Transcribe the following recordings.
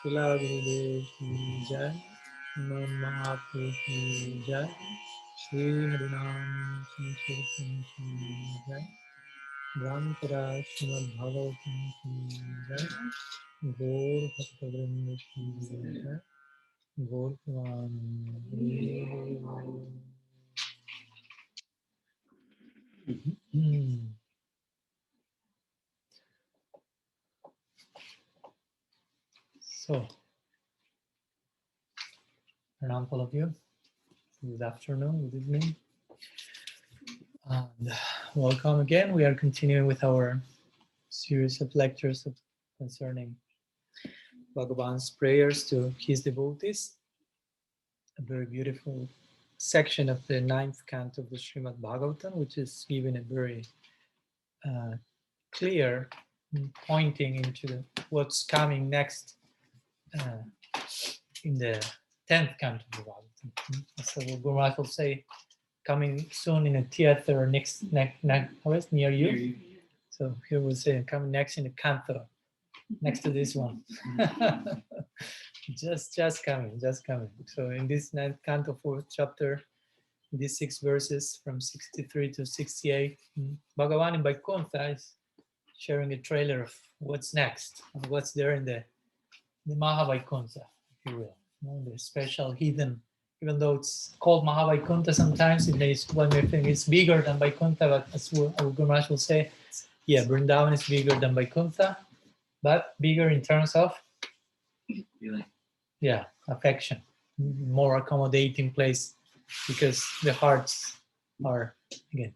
Shila Gurudev ki jai, Mahaprabhu ki jai, Shri Harinam Sankirtan ki jai, Brahmapara Srimad Bhagavatam ki jai, Gaur Bhaktavrinda ki jai, Gaur Puran. So, pranam all of you. Good afternoon, good evening. And welcome again. We are continuing with our series of lectures concerning Bhagavan's prayers to his devotees. A very beautiful section of the 9th canto of the Srimad Bhagavatam, which is given a very clear pointing into what's coming next in the 10th canto of the Bhagavatam. So Guru Maharaj will say, coming soon in a theater next near you. So here we'll say coming next in the canto, next to this one. just coming. So in this 9th canto, 4th chapter, these 6 verses from 63 to 68, Bhagavan in Vaikuntha is sharing a trailer of what's next and what's there in the Mahavaikuntha, if you will, the special hidden. Even though it's called Mahavaikuntha, sometimes one may think it's bigger than Vaikuntha, but as Guru Maharaj will say, yeah, Vrindavan is bigger than Vaikuntha, but bigger in terms of feeling. Yeah, affection, more accommodating place, because the hearts are, again,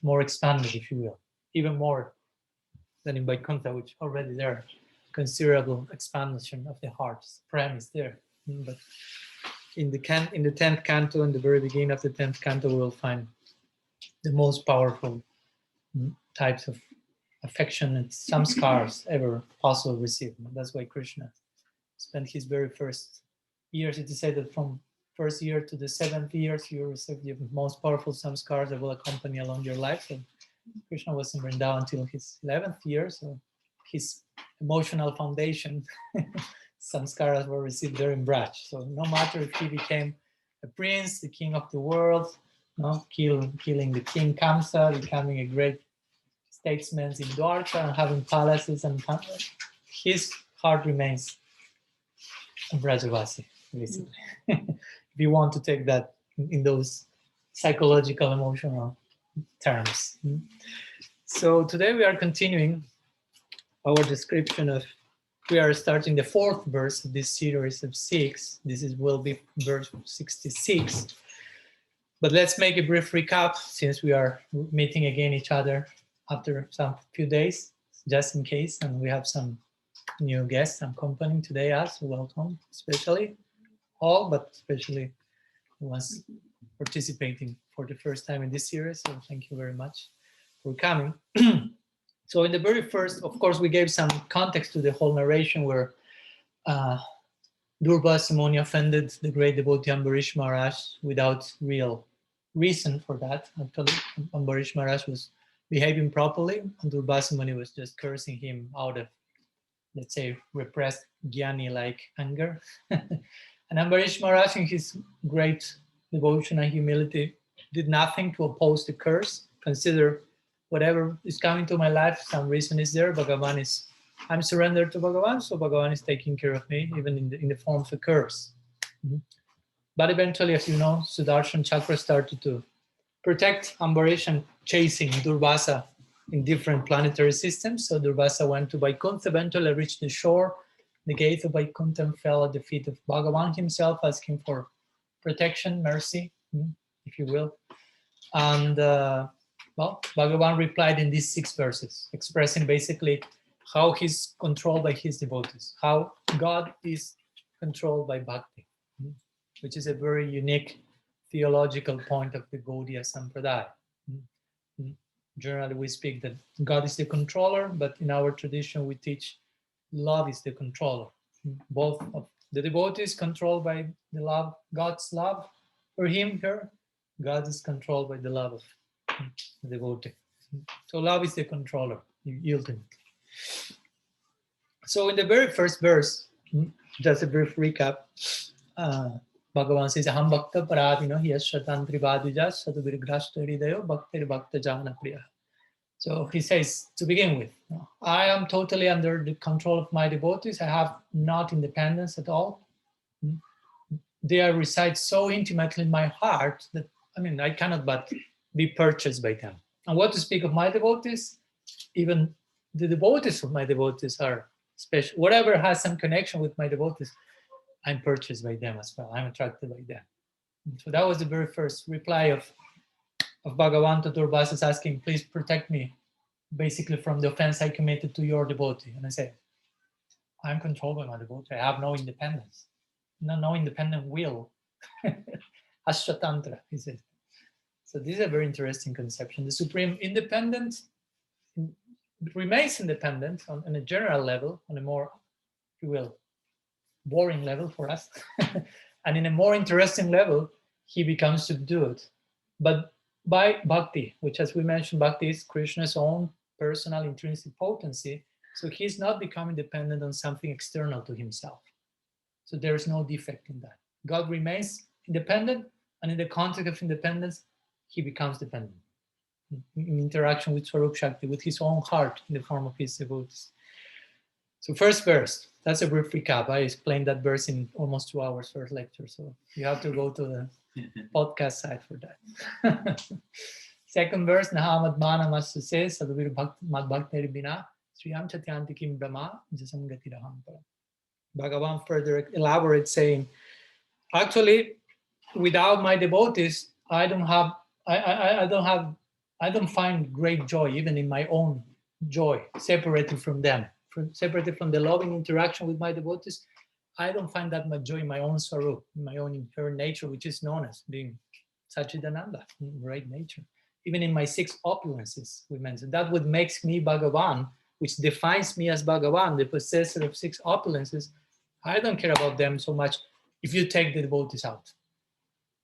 more expanded, if you will, even more than in Vaikuntha, which already there, considerable expansion of the hearts. Prem is there, but in the 10th canto, in the very beginning of the 10th canto, we will find the most powerful types of affection and samskars ever possible received. That's why Krishna spent his very first years. It is said that from first year to the 7th year, you receive the most powerful samskars that will accompany along your life. So Krishna was in Vrindavan until his 11th year, so his emotional foundation samskaras were received there in Braj. So no matter if he became a prince, the king of the world, killing the king Kamsa, becoming a great statesman in Dwarka, and having palaces, and his heart remains a Brajavasi, basically. If you want to take that in those psychological, emotional terms. So today we are continuing our description of, we are starting the 4th verse of this series of 6. Will be verse 66. But let's make a brief recap, since we are meeting again each other after some few days, just in case, and we have some new guests accompanying today us. Welcome, especially all, but especially the ones participating for the first time in this series. So thank you very much for coming. So in the very first, of course, we gave some context to the whole narration where Durvasa Muni offended the great devotee Ambarish Maharaj without real reason for that. Actually, Ambarish Maharaj was behaving properly, and Durvasa Muni was just cursing him out of, let's say, repressed jnani-like anger. And Ambarish Maharaj, in his great devotion and humility, did nothing to oppose the curse. Consider whatever is coming to my life, some reason is there. I'm surrendered to Bhagavan, so Bhagavan is taking care of me, even in the form of a curse. Mm-hmm. But eventually, as you know, Sudarshan Chakra started to protect Ambarish and chasing Durvasa in different planetary systems. So Durvasa went to Vaikuntha, eventually reached the shore. The gate of Vaikuntha fell at the feet of Bhagavan himself, asking for protection, mercy, if you will. And Bhagavan replied in these 6 verses, expressing basically how he's controlled by his devotees, how God is controlled by bhakti, which is a very unique theological point of the Gaudiya Sampradaya. Generally, we speak that God is the controller, but in our tradition, we teach love is the controller. Both of the devotees controlled by the love, God's love for him, her. God is controlled by the love of the devotee. So love is the controller, ultimately. So in the very first verse, Just a brief recap. Bhagavan says, Aham bhakta paradino yashatan tribhaduja sadubirgrashta hridayo bhaktir bhakta jana priya. So he says, to begin with, I am totally under the control of my devotees. I have not independence at all. They reside so intimately in my heart that, I cannot but be purchased by them. And what to speak of my devotees? Even the devotees of my devotees are special. Whatever has some connection with my devotees, I'm purchased by them as well. I'm attracted by them. So that was the very first reply of Bhagavan to Durvasas, asking, please protect me, basically from the offense I committed to your devotee. And I say, I'm controlled by my devotee. I have no independence, no independent will. Ashtatantra, he says. So this is a very interesting conception. The Supreme Independent remains independent on a general level, on a more, if you will, boring level for us. And in a more interesting level, he becomes subdued. But by bhakti, which, as we mentioned, bhakti is Krishna's own personal intrinsic potency, so he's not becoming dependent on something external to himself. So there is no defect in that. God remains independent, and in the context of independence, he becomes dependent in interaction with Swarup Shakti, with his own heart in the form of his devotees. So first verse, that's a brief recap. I explained that verse in almost 2 hours first lecture, so you have to go to the podcast site for that. Second verse, Naha Madmana Mastu says, Sadhuvir Mad Bhaktari Bina, Sriyam Chatyanti Kim Brahma, Jasangati Raham Param. Bhagavan further elaborates, saying, actually, without my devotees, I don't find great joy, even in my own joy, separated from them, separated from the loving interaction with my devotees. I don't find that much joy in my own swarup, in my own inherent nature, which is known as being Satchidananda, right nature. Even in my 6 opulences, we mentioned, that what makes me Bhagavan, which defines me as Bhagavan, the possessor of 6 opulences. I don't care about them so much if you take the devotees out,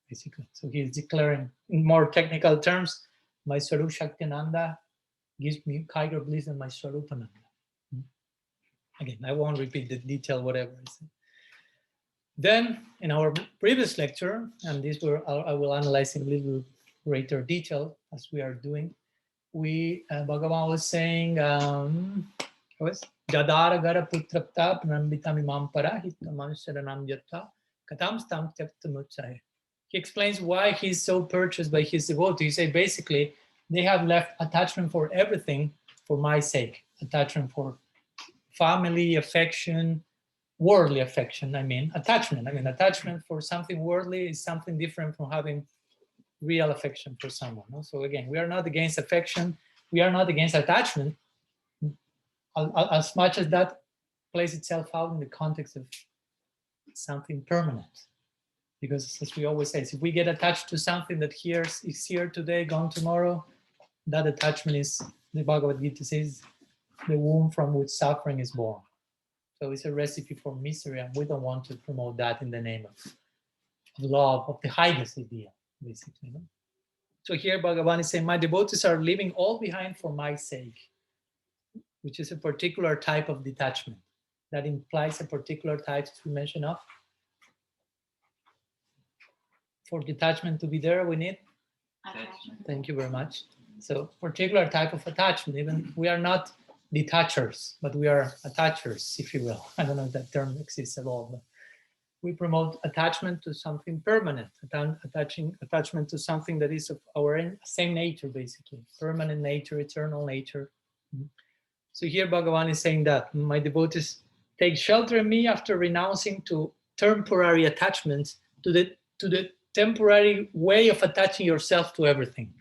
basically. So he's declaring, in more technical terms, my Swarup Shaktinanda gives me higher bliss than my Swarupananda. Again, I won't repeat the detail, whatever I said. Then, in our previous lecture, and this I will analyze in a little greater detail as we are doing, Bhagavan was saying, Jadara Gara Putrapta Pranambitam Imam Parahita Manusaranam Yatta Katam Stam Tyaptamutsai. He explains why he's so purchased by his devotee. He says basically, they have left attachment for everything for my sake. Attachment for family, affection, worldly affection, attachment. Attachment for something worldly is something different from having real affection for someone. No? So again, we are not against affection. We are not against attachment, as much as that plays itself out in the context of something permanent. Because as we always say, if we get attached to something that is here today, gone tomorrow, that attachment is, the Bhagavad Gita says, the womb from which suffering is born. So it's a recipe for misery, and we don't want to promote that in the name of love, of the highest ideal, basically. No? So here Bhagavan is saying, my devotees are leaving all behind for my sake, which is a particular type of detachment. That implies a particular type, as we mentioned, of. For detachment to be there, we need attachment. Thank you very much. So particular type of attachment. Even we are not detachers, but we are attachers, if you will. I don't know if that term exists at all, but we promote attachment to something permanent, attachment to something that is of our same nature, basically, permanent nature, eternal nature. So here Bhagavan is saying that my devotees take shelter in me after renouncing to temporary attachments, to the temporary way of attaching yourself to everything.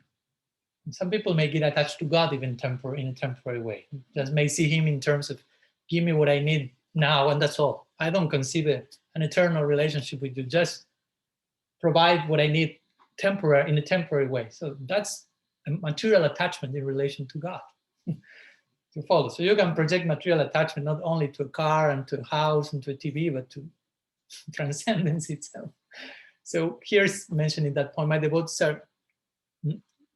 Some people may get attached to God even in a temporary way. Just may see him in terms of, give me what I need now and that's all. I don't conceive an eternal relationship with you. Just provide what I need in a temporary way. So that's a material attachment in relation to God. To follow. So you can project material attachment not only to a car and to a house and to a TV, but to transcendence itself. So here's mentioning that point, my devotees are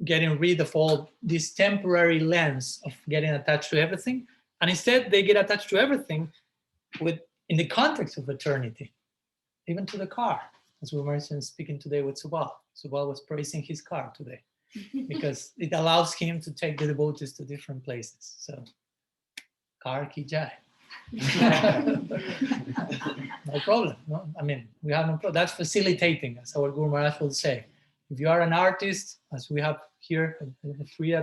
getting rid of all this temporary lens of getting attached to everything, and instead they get attached to everything in in the context of eternity, even to the car, as we mentioned speaking today with Subal. Subal was praising his car today because it allows him to take the devotees to different places. So, car ki jai. No problem. No? I mean, we have no problem. That's facilitating, as our Guru Maharaj will say. If you are an artist, as we have here, three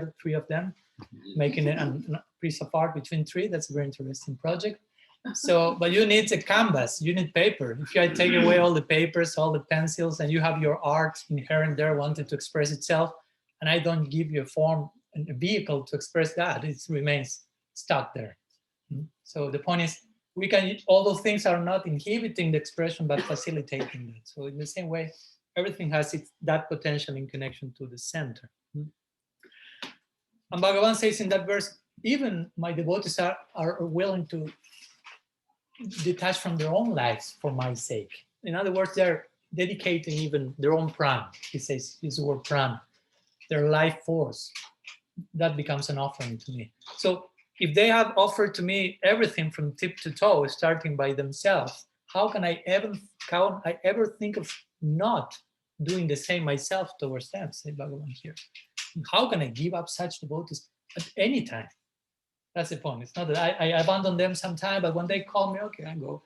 of them, making a piece of art between three, that's a very interesting project. So, but you need a canvas, you need paper. If you take away all the papers, all the pencils, and you have your art inherent there, wanting to express itself, and I don't give you a form and a vehicle to express that, it remains stuck there. So the point is, we can, all those things are not inhibiting the expression, but facilitating that. So in the same way, everything has that potential in connection to the center. And Bhagavan says in that verse, even my devotees are willing to detach from their own lives for my sake. In other words, they're dedicating even their own pran. He says, use the word pran, their life force. That becomes an offering to me. So if they have offered to me everything from tip to toe, starting by themselves, how can I ever think of not doing the same myself towards them, say Bhagavan here? How can I give up such devotees at any time? That's the point. It's not that I abandon them sometime, but when they call me, okay, I go.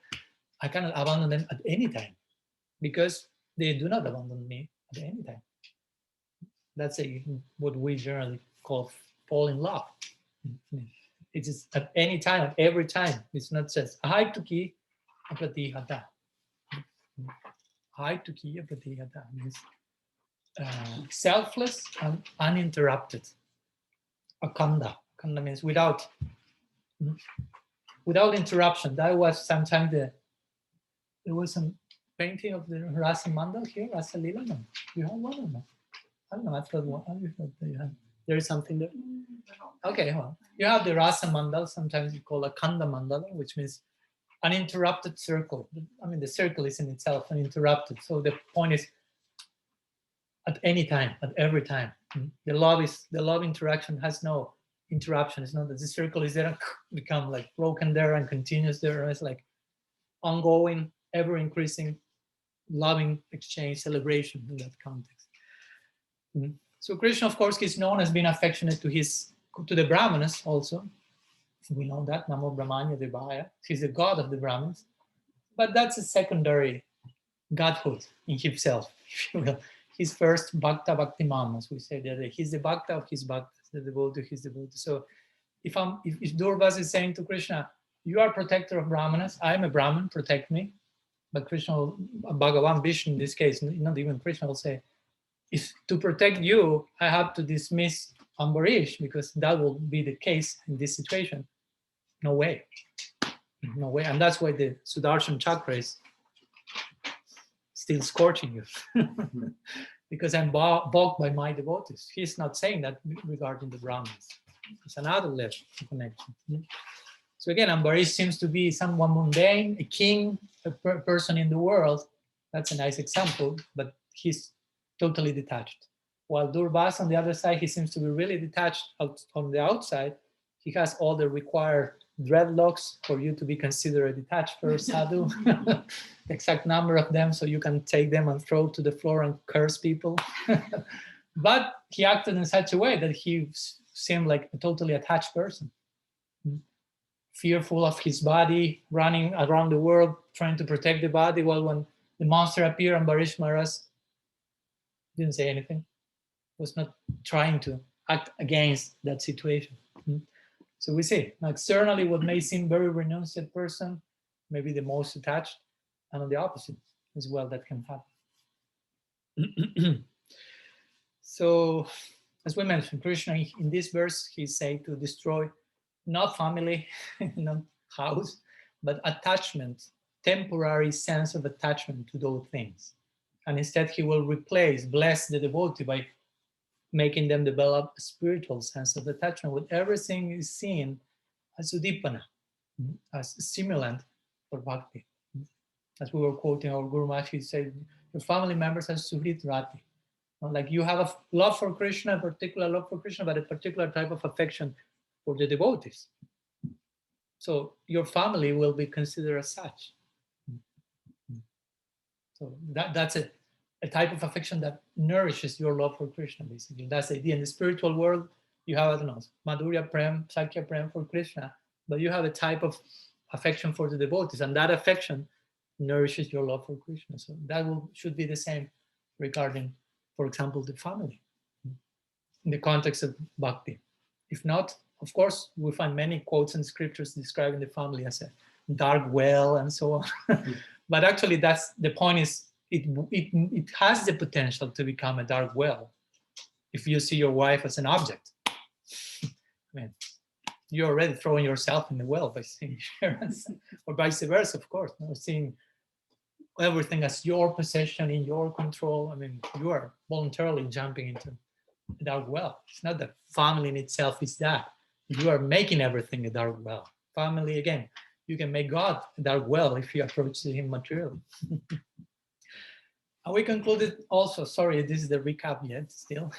I cannot abandon them at any time because they do not abandon me at any time. That's what we generally call fall in love. It is at any time, at every time. It's not just ahai tuki apratihata. Ahai tuki apratihata means selfless and uninterrupted. Akanda. Akanda means without interruption. That was sometimes there was some painting of the Rasa Mandal here, Rasa Lila. No, you have one or no? I don't know. I thought one. There is something there. Okay, well, you have the Rasa Mandal. Sometimes you call a Kanda Mandala, which means uninterrupted circle. I mean, the circle is in itself uninterrupted. So the point is, at any time, at every time, the love interaction has no interruption. It's not that the circle is there and become like broken there and continues there. It's like ongoing, ever increasing, loving exchange, celebration in that context. So Krishna, of course, is known as being affectionate to the Brahmanas also. We know that, Namo Brahmanya Devaya. He's the god of the Brahmins. But that's a secondary godhood in himself, if you will. He's first Bhakta Bhaktiman, as we say the other day. He's the Bhakta of his Bhaktas, the devotee of his devotee. So if Durvas is saying to Krishna, you are protector of Brahmanas, I am a Brahmin, protect me. But Krishna, Bhagavan, Vishnu in this case, not even Krishna will say, if to protect you, I have to dismiss Ambarish, because that will be the case in this situation. No way. No way. And that's why the Sudarshan Chakra is still scorching you. Because I'm balked by my devotees. He's not saying that regarding the Brahmins. It's another level of connection. So again, Ambarish seems to be someone mundane, a king, a person in the world. That's a nice example, but he's totally detached. While Durvas, on the other side, he seems to be really detached on the outside. He has all the required dreadlocks for you to be considered a detached sadhu. The exact number of them, so you can take them and throw to the floor and curse people. But he acted in such a way that he seemed like a totally attached person. Fearful of his body, running around the world, trying to protect the body, while when the monster appeared, Ambarish Maharaj didn't say anything, was not trying to act against that situation. So we see, externally what may seem very renunciate person, maybe the most attached, and on the opposite as well, that can happen. So, as we mentioned, Krishna in this verse, he's saying to destroy not family, not house, but attachment, temporary sense of attachment to those things. And instead he will bless the devotee by making them develop a spiritual sense of attachment with everything is seen as udipana, as a stimulant for bhakti. As we were quoting our Guru Maharaj, he said, your family members are suhrit rati. Like you have a love for Krishna, a particular love for Krishna, but a particular type of affection for the devotees. So your family will be considered as such. So that's a type of affection that nourishes your love for Krishna, basically. That's the idea. In the spiritual world, you have, I don't know, Madhurya Prem, Sakya Prem for Krishna, but you have a type of affection for the devotees, and that affection nourishes your love for Krishna. So that should be the same regarding, for example, the family in the context of bhakti. If not, of course, we find many quotes and scriptures describing the family as a dark well and so on. But actually, that's the point. Is it has the potential to become a dark well if you see your wife as an object. I mean, you're already throwing yourself in the well by seeing her, or vice versa, of course. Seeing everything as your possession, in your control. I mean, you are voluntarily jumping into a dark well. It's not that family in itself is that. You are making everything a dark well. Family, again, you can make God a dark well if you approach him materially. And we concluded also, sorry, this is the recap yet still,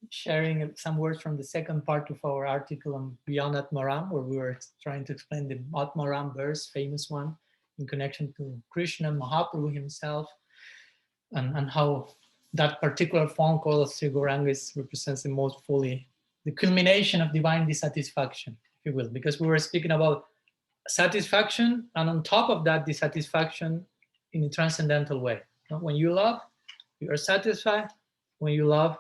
sharing some words from the second part of our article on Beyond Atmaram, where we were trying to explain the Atmaram verse, famous one, in connection to Krishna, Mahaprabhu himself, and how that particular form called Sri Gauranga represents the most fully, the culmination of divine dissatisfaction, if you will, because we were speaking about satisfaction, and on top of that, dissatisfaction in a transcendental way. When you love, you are satisfied. When you love,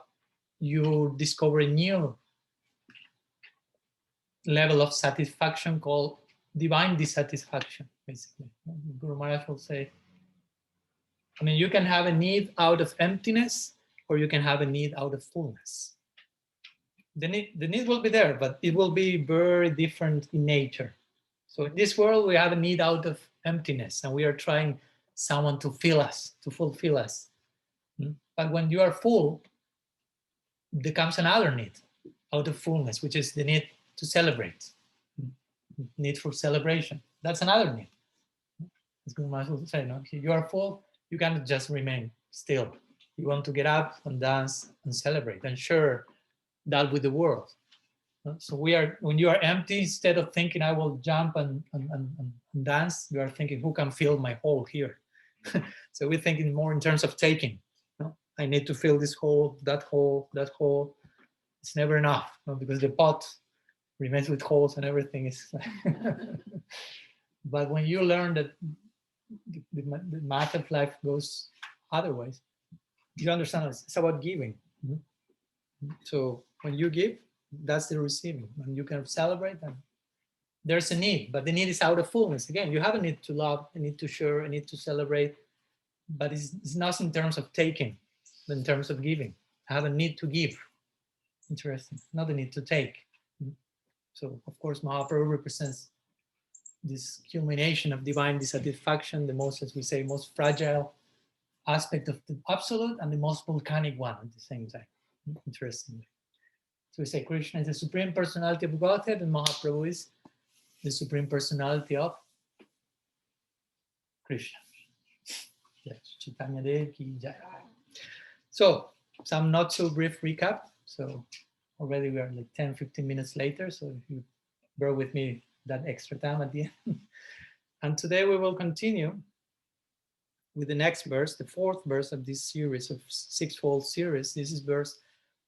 you discover a new level of satisfaction called divine dissatisfaction, basically. Guru Maharaj will say, I mean, you can have a need out of emptiness, or you can have a need out of fullness. The need will be there, but it will be very different in nature. So in this world, we have a need out of emptiness, and we are trying someone to fill us, to fulfill us. But when you are full, there comes another need out of fullness, which is the need to celebrate, need for celebration. That's another need. As Guru Maharaj will say, no? You are full, you cannot just remain still. You want to get up and dance and celebrate and share that with the world. So when you are empty, instead of thinking I will jump and dance, you are thinking, who can fill my hole here? So we're thinking more in terms of taking. I need to fill this hole, that hole, that hole. It's never enough, because the pot remains with holes and everything is. But when you learn that the math of life goes otherwise, you understand it's about giving. So when you give, that's the receiving. When you can celebrate, and there's a need, but the need is out of fullness. Again, you have a need to love, a need to share, a need to celebrate, but it's not in terms of taking, but in terms of giving. I have a need to give. Interesting. Not a need to take. So, of course, Mahaprabhu represents this culmination of divine dissatisfaction, the most, as we say, most fragile aspect of the absolute and the most volcanic one at the same time. Interestingly. So we say Krishna is the Supreme Personality of Godhead, and Mahaprabhu is the Supreme Personality of Krishna. Yes, Chaitanya Dev ki jai. So, some not so brief recap. So already we are like 10-15 minutes later, so if you bear with me that extra time at the end. And today we will continue with the next verse, the fourth verse of this series of sixfold series. This is verse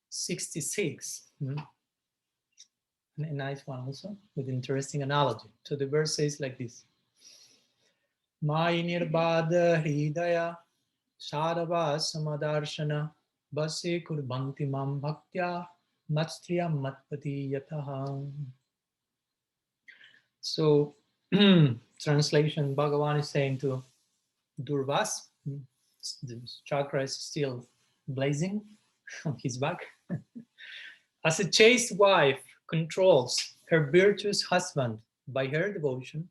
66. A nice one also, with interesting analogy. So the verse says like this: Mai nirbada hridaya sadava samadarshana basi kurbhanti mam bhaktya matstriyam matpati yataha. So translation, Bhagavan is saying to Durvas, the chakra is still blazing on his back. As a chaste wife controls her virtuous husband by her devotion,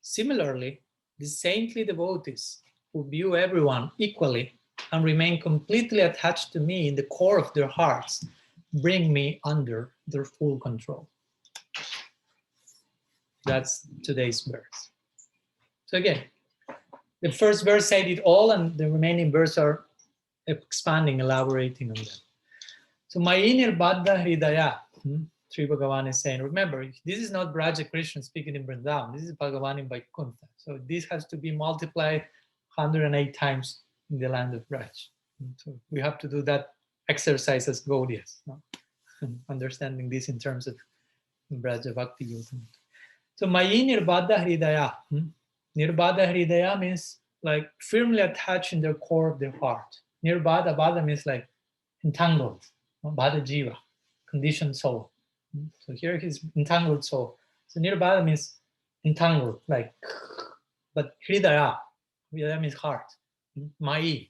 similarly, the saintly devotees who view everyone equally and remain completely attached to me in the core of their hearts bring me under their full control. That's today's verse. So again, the first verse said it all, and the remaining verses are expanding, elaborating on that. So, Mai nirbada hridaya. Sri Bhagavan is saying, remember, this is not Braja Krishna speaking in Vrindavan, this is Bhagavan in Vaikuntha. So this has to be multiplied 108 times in the land of Braj. So we have to do that exercise as Gaudias, no? Understanding this in terms of Braja Bhakti Yoga. So Mayi Nirbadha Hridaya. Nirbadha Hridaya means like firmly attached in the core of their heart. Nirbadha, Bada means like entangled, no? Bada Jiva, conditioned soul. So here he's entangled soul. So Nirbadha means entangled, like, but Hridaya, Hridaya means heart. Mai,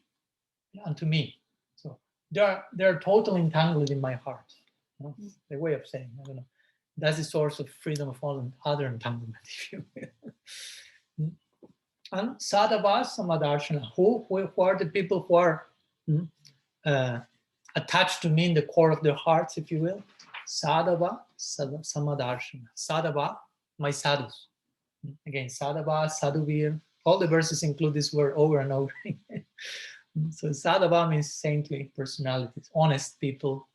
unto me. So they're totally entangled in my heart. You know? The way of saying, I don't know. That's the source of freedom of all other entanglement, if you will. And Sadhava Samadarshana, who are the people who are attached to me in the core of their hearts, if you will? Sadhava Samadarshana. Sadhava, my sadhus. Again, Sadhava, Sadhuvir. All the verses include this word over and over. So Sadhava means saintly personalities, honest people,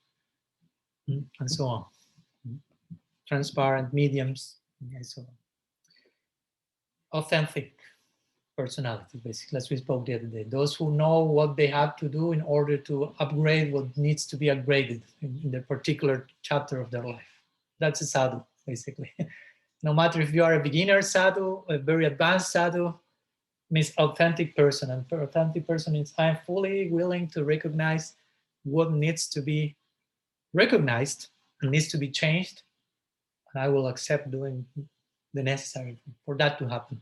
and so on. Transparent mediums, and so on. Authentic personality, basically, as we spoke the other day. Those who know what they have to do in order to upgrade what needs to be upgraded in the particular chapter of their life. That's a sadhu, basically. No matter if you are a beginner sadhu, a very advanced sadhu, means authentic person. And for authentic person means I am fully willing to recognize what needs to be recognized and needs to be changed. And I will accept doing the necessary for that to happen.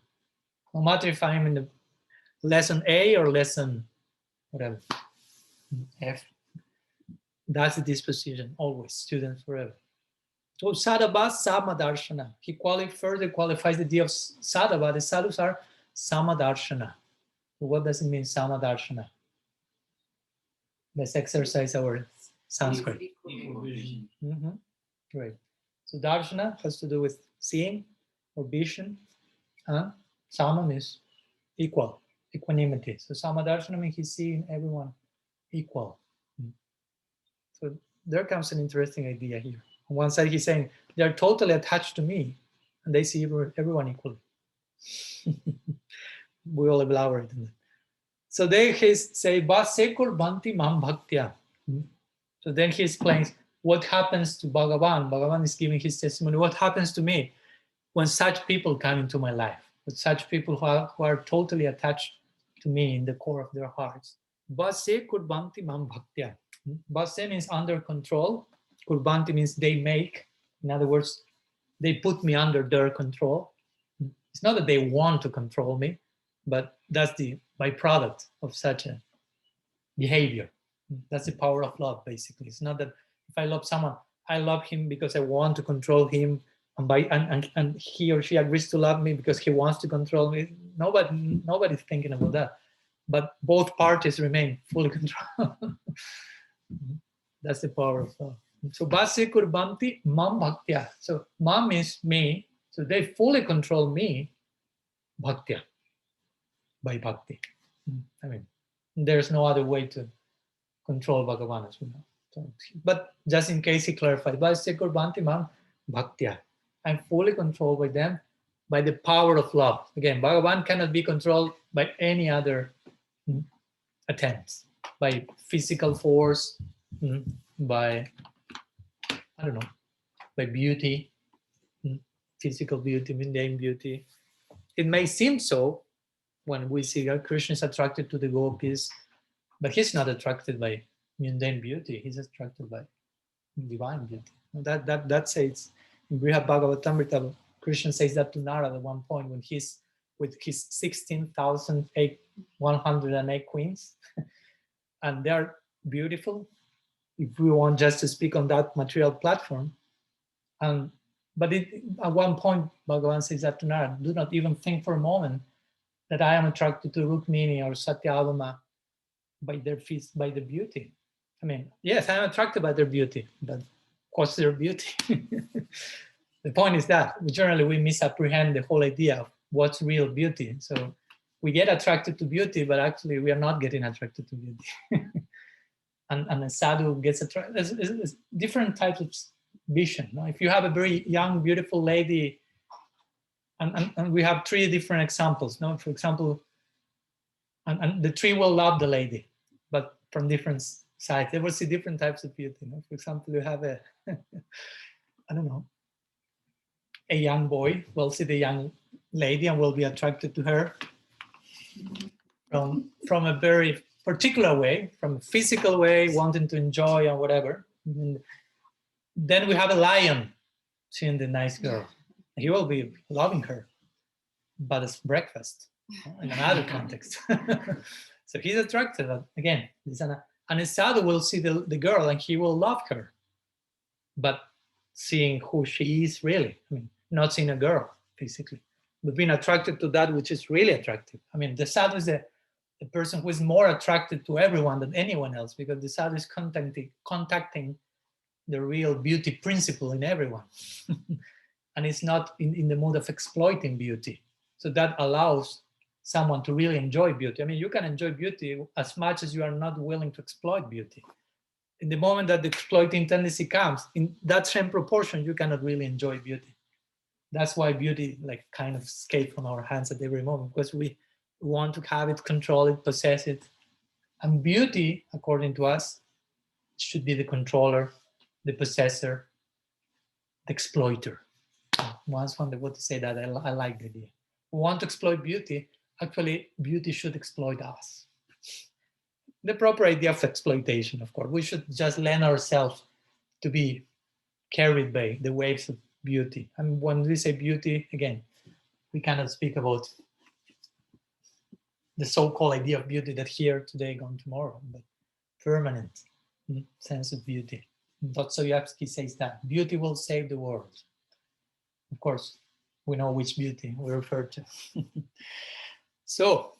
No matter if I'm in the lesson A or lesson whatever, F. That's the disposition, always, students forever. So Sadhava Samadarshana. He further qualifies the idea of Sadhava. The sadhus are Samadarshana. What does it mean, Samadarshana? Let's exercise our Sanskrit. Great. So Darshana has to do with seeing or vision. Sama means equal, equanimity. So Samadarshana means he's seeing everyone equal. So there comes an interesting idea here. On one side, he's saying they're totally attached to me and they see everyone equally. We will elaborate on that. So they say, Vasekur Bhanti Mam Bhaktya. So then he explains what happens to Bhagavan. Bhagavan is giving his testimony. What happens to me when such people come into my life? With such people who are totally attached to me in the core of their hearts. Vase kurbanti mam bhaktya. Vase means under control. Kurbanti means they make. In other words, they put me under their control. It's not that they want to control me, but that's the byproduct of such a behavior. That's the power of love, basically. It's not that if I love someone, I love him because I want to control him, and he or she agrees to love me because he wants to control me. Nobody's thinking about that. But both parties remain fully controlled. That's the power of love. So Bhase Kurbanti Mam Bhaktya. So Mam is me. So they fully control me, Bhaktya, by Bhakti. I mean, there's no other way to control Bhagavan, as we know. So, but just in case he clarified, Bhase Kurbanti Mam Bhaktya. I'm fully controlled by them by the power of love. Again, Bhagavan cannot be controlled by any other attempts, by physical force, by, I don't know, by beauty, physical beauty, mundane beauty. It may seem so when we see that Krishna is attracted to the gopis, but he's not attracted by mundane beauty. He's attracted by divine beauty. That says in Brihad Bhagavatamrita, Krishna says that to Narada at one point when he's with his 16,108 queens, and they're beautiful. If we want just to speak on that material platform, but at one point Bhagavan says that to Narada, do not even think for a moment that I am attracted to Rukmini or Satyabhama by their beauty. I mean, yes, I am attracted by their beauty, but what's their beauty? The point is that generally we misapprehend the whole idea of what's real beauty. So we get attracted to beauty, but actually we are not getting attracted to beauty. and a sadhu gets attracted. There's different types of vision. No? If you have a very young, beautiful lady, and we have three different examples. No, for example, and the three will love the lady, but from different sides. They will see different types of beauty. No? For example, you have a, I don't know, a young boy will see the young lady and will be attracted to her from a very particular way, from a physical way, wanting to enjoy and whatever. And then we have a lion seeing the nice girl. He will be loving her, but it's breakfast in another context. So he's attracted again. And a sadhu will see the girl and he will love her, but seeing who she is really. I mean, not seeing a girl physically, but being attracted to that which is really attractive. I mean, the sadhu is the person who is more attracted to everyone than anyone else, because the sadhu is contacting the real beauty principle in everyone. And it's not in the mood of exploiting beauty. So that allows someone to really enjoy beauty. I mean, you can enjoy beauty as much as you are not willing to exploit beauty. In the moment that the exploiting tendency comes, in that same proportion, you cannot really enjoy beauty. That's why beauty like kind of escapes from our hands at every moment, because we want to have it, control it, possess it. And beauty, according to us, should be the controller, the possessor, the exploiter. Once one devotee say that, I like the idea. We want to exploit beauty. Actually, beauty should exploit us. The proper idea of exploitation, of course. We should just lend ourselves to be carried by the waves of beauty. And when we say beauty, again, we cannot speak about the so-called idea of beauty that here today, gone tomorrow, but permanent sense of beauty. Dostoevsky says that beauty will save the world. Of course, we know which beauty we refer to. So,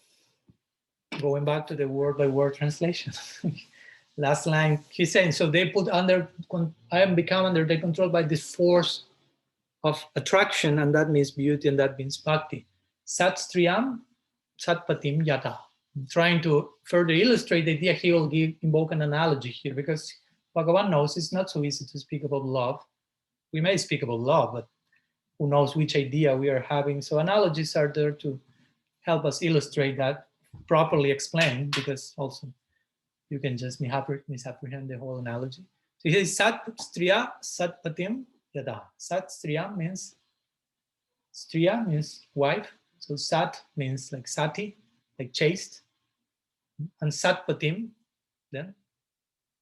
going back to the word-by-word translation. Last line, he's saying, so they put under, I am become under their control by this force of attraction, and that means beauty, and that means bhakti. Sat striyam, satpatim yata. Trying to further illustrate the idea, he will invoke an analogy here, because Bhagavan knows it's not so easy to speak about love. We may speak about love, but who knows which idea we are having. So analogies are there to help us illustrate that, properly explain, because also you can just misapprehend the whole analogy. So here is Sat Striya Satpatim Yada. Sat Striya means, Striya means wife. So Sat means like Sati, like chaste. And Satpatim, then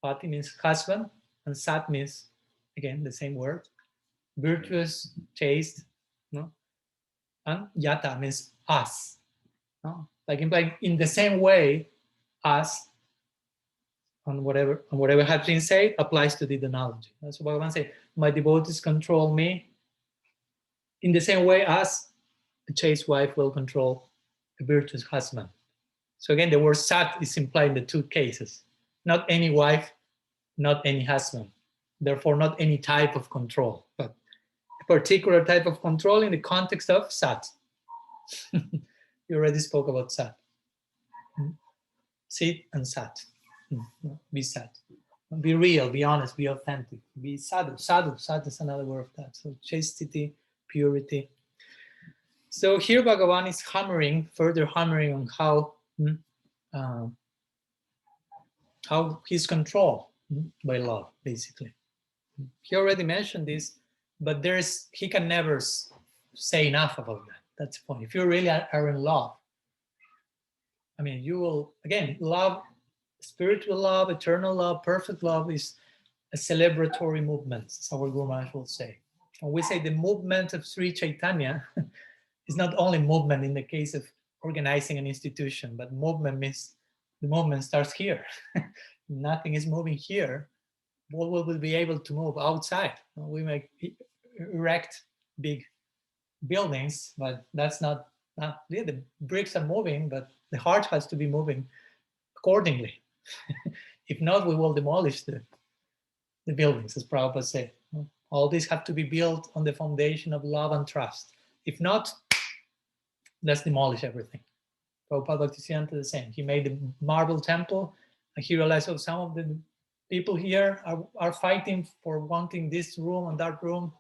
Pati means husband. And Sat means, again, the same word, virtuous, chaste. No? And Yata means us. No? Like in the same way as on whatever has been said applies to the analogy. That's what Bhagavan said. My devotees control me in the same way as a chaste wife will control a virtuous husband. So again, the word sat is implied in the two cases. Not any wife, not any husband. Therefore, not any type of control, but a particular type of control in the context of sat. You already spoke about sat. Sit and sat. Be sat. Be real, be honest, be authentic. Be sadhu. Sadhu is another word of that. So chastity, purity. So here Bhagavan is further hammering on how he's controlled by love, basically. He already mentioned this, but he can never say enough about that. That's the point. If you really are in love, I mean, you will, again, love, spiritual love, eternal love, perfect love is a celebratory movement, as our Guru Maharaj will say. When we say the movement of Sri Chaitanya, it's not only movement in the case of organizing an institution, but movement means the movement starts here. Nothing is moving here. What will we be able to move outside? We may erect big buildings, but that's not the bricks are moving, but the heart has to be moving accordingly. If not, we will demolish the buildings, as Prabhupada said. All these have to be built on the foundation of love and trust. If not, let's demolish everything. Prabhupada Bhaktisiddhanta the same. He made the marble temple, and he realized some of the People here are fighting for wanting this room and that room.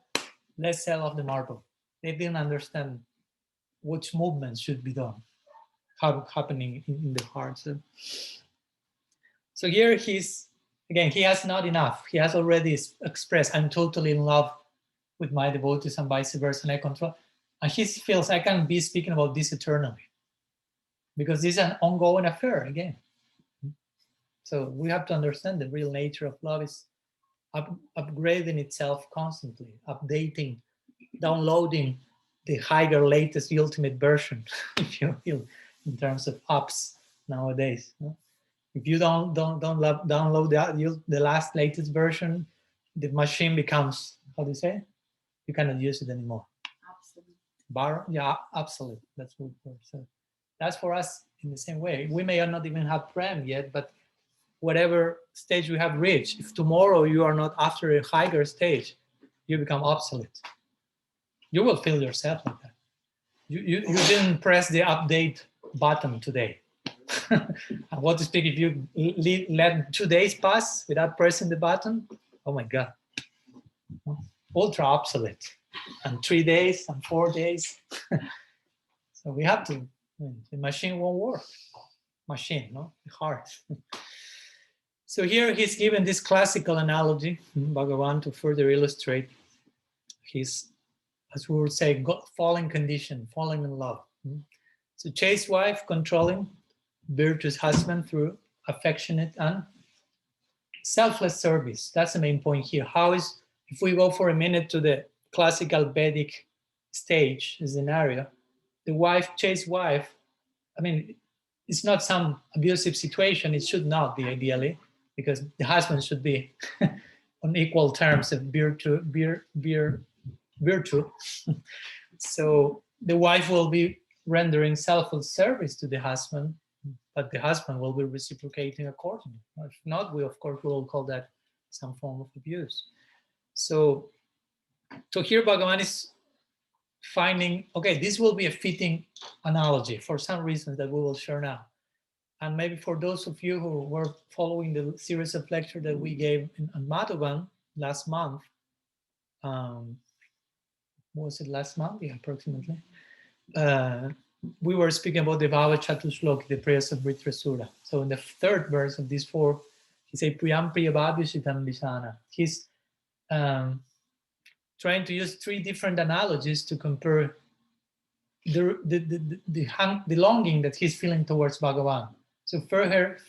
Let's sell off the marble. They didn't understand which movements should be done, how happening in the heart. So here he has not enough. He has already expressed, I'm totally in love with my devotees and vice versa, and I control. And he feels I can be speaking about this eternally because this is an ongoing affair again. So we have to understand the real nature of love is upgrading itself constantly, updating, downloading the higher, latest, the ultimate version, if you will, in terms of apps nowadays. If you don't download the last, latest version, the machine becomes, how do you say? You cannot use it anymore. Absolute. Absolute. That's what we're saying. So that's for us in the same way. We may not even have prem yet, but whatever stage we have reached, if tomorrow you are not after a higher stage, you become obsolete. You will feel yourself like that. You didn't press the update button today. I want to speak, if you let 2 days pass without pressing the button, oh my God, ultra obsolete. And 3 days and 4 days. So we have to, the machine won't work. Machine, no? The heart. So here he's given this classical analogy, Bhagavan, to further illustrate his, as we would say, fallen condition, falling in love. So chaste wife controlling virtuous husband through affectionate and selfless service. That's the main point here. How is, if we go for a minute to the classical Vedic stage scenario, the chaste wife, I mean, it's not some abusive situation. It should not be, ideally, because the husband should be on equal terms of virtue. So the wife will be rendering selfless service to the husband, but the husband will be reciprocating accordingly. If not, we of course will call that some form of abuse. So here Bhagavan is finding, okay, this will be a fitting analogy for some reasons that we will share now. And maybe for those of you who were following the series of lectures that we gave on Madhavan last month, was it last month? Yeah, approximately. We were speaking about the Bhava Chatushloki, the prayers of Vritrasura. So in the third verse of these four, he says, Priyam Priyabhabhyasitam Vishana. He's trying to use three different analogies to compare the longing that he's feeling towards Bhagavan. So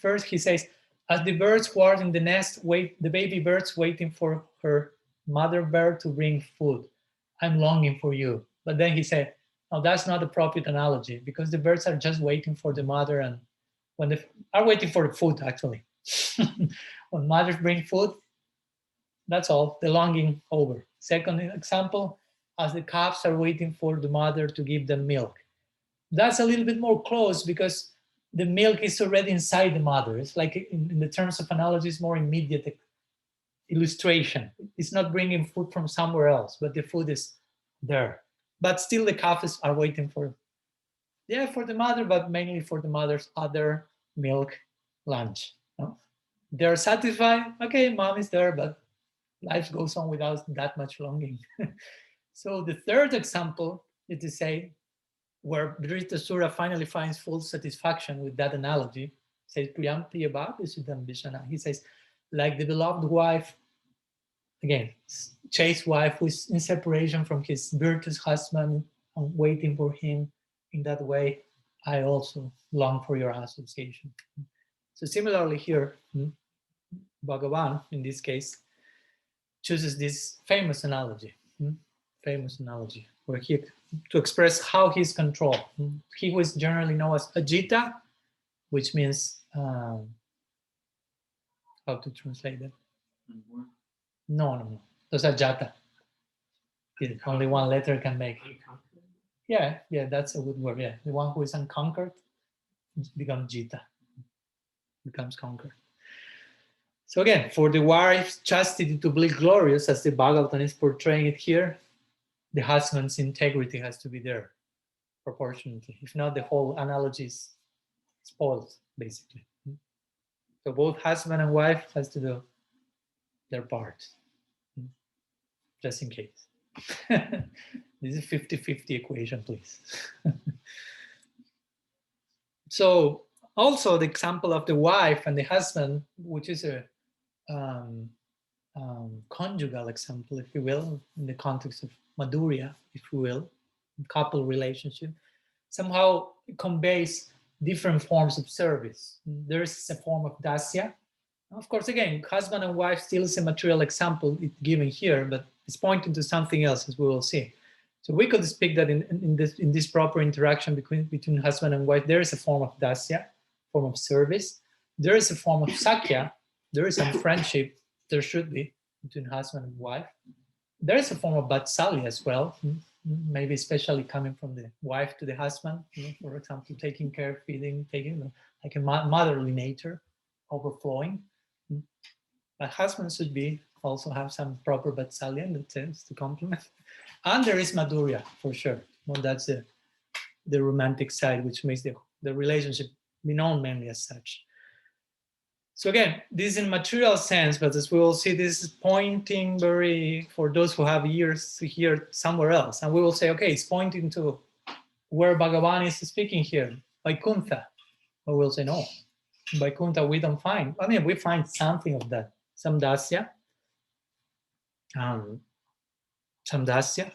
first he says, as the birds guard in the nest, the baby birds waiting for her mother bird to bring food. I'm longing for you. But then he said, no, that's not a appropriate analogy, because the birds are just waiting for the mother, and when they are waiting for the food, actually. When mothers bring food, that's all, the longing over. Second example, as the calves are waiting for the mother to give them milk. That's a little bit more close, because the milk is already inside the mother. It's like, in the terms of analogy, it's more immediate illustration. It's not bringing food from somewhere else, but the food is there. But still the calves are waiting for the mother, but mainly for the mother's other milk lunch. No? They're satisfied. Okay, mom is there, but life goes on without that much longing. So the third example is to say, where Dhritarashtra finally finds full satisfaction with that analogy, says, Priyam Priyabhabhyasitam Vishana. He says, like the beloved wife, again, chaste wife who is in separation from his virtuous husband and waiting for him in that way, I also long for your association. So similarly here, Bhagavan, in this case, chooses this famous analogy, where he, to express how he's controlled. He who is generally known as Ajita, which means, how to translate that? No. Those are Jata. Only one letter can make. Yeah, that's a good word. Yeah, the one who is unconquered becomes Jita, becomes conquered. So again, for the wife's chastity to be glorious, as the Bhagavatam is portraying it here, the husband's integrity has to be there proportionately. If not, the whole analogy is spoiled, basically. So both husband and wife has to do their part, just in case. This is a 50-50 equation, please. So also the example of the wife and the husband, which is a conjugal example, if you will, in the context of Madhurya, if you will, couple relationship, somehow conveys different forms of service. There's a form of dasya. Of course, again, husband and wife still is a material example it's given here, but it's pointing to something else, as we will see. So we could speak that in this proper interaction between husband and wife, there is a form of dasya, form of service. There is a form of sakya. There is some friendship. There should be between husband and wife. There is a form of vatsalya as well, maybe especially coming from the wife to the husband. For example, taking care, feeding, taking like a motherly nature, overflowing. But husband should be also have some proper vatsalya in that sense to complement. And there is madhurya for sure. Well, that's the romantic side, which makes the relationship be known mainly as such. So again, this is in material sense, but as we will see, this is pointing very, for those who have ears to hear somewhere else. And we will say, okay, it's pointing to where Bhagavan is speaking here, Vaikuntha. But we'll say, no, Vaikuntha we don't find. I mean, we find something of that, some dasya, and some dasya.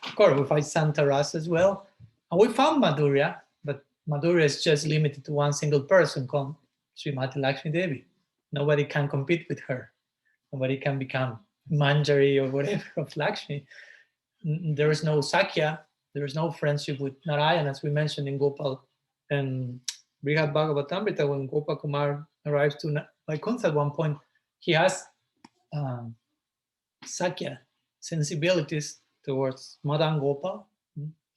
Of course, we find Santaras as well. And we found Madhurya, but Madhurya is just limited to one single person called Srimati Lakshmi Devi. Nobody can compete with her. Nobody can become Manjari or whatever of Lakshmi. There is no Sakya. There is no friendship with Narayan, as we mentioned in Gopal and Brihad Bhagavatamrita. When Gopakumar arrives to Vaikuntha at one point, he has Sakya sensibilities towards Madan Gopal,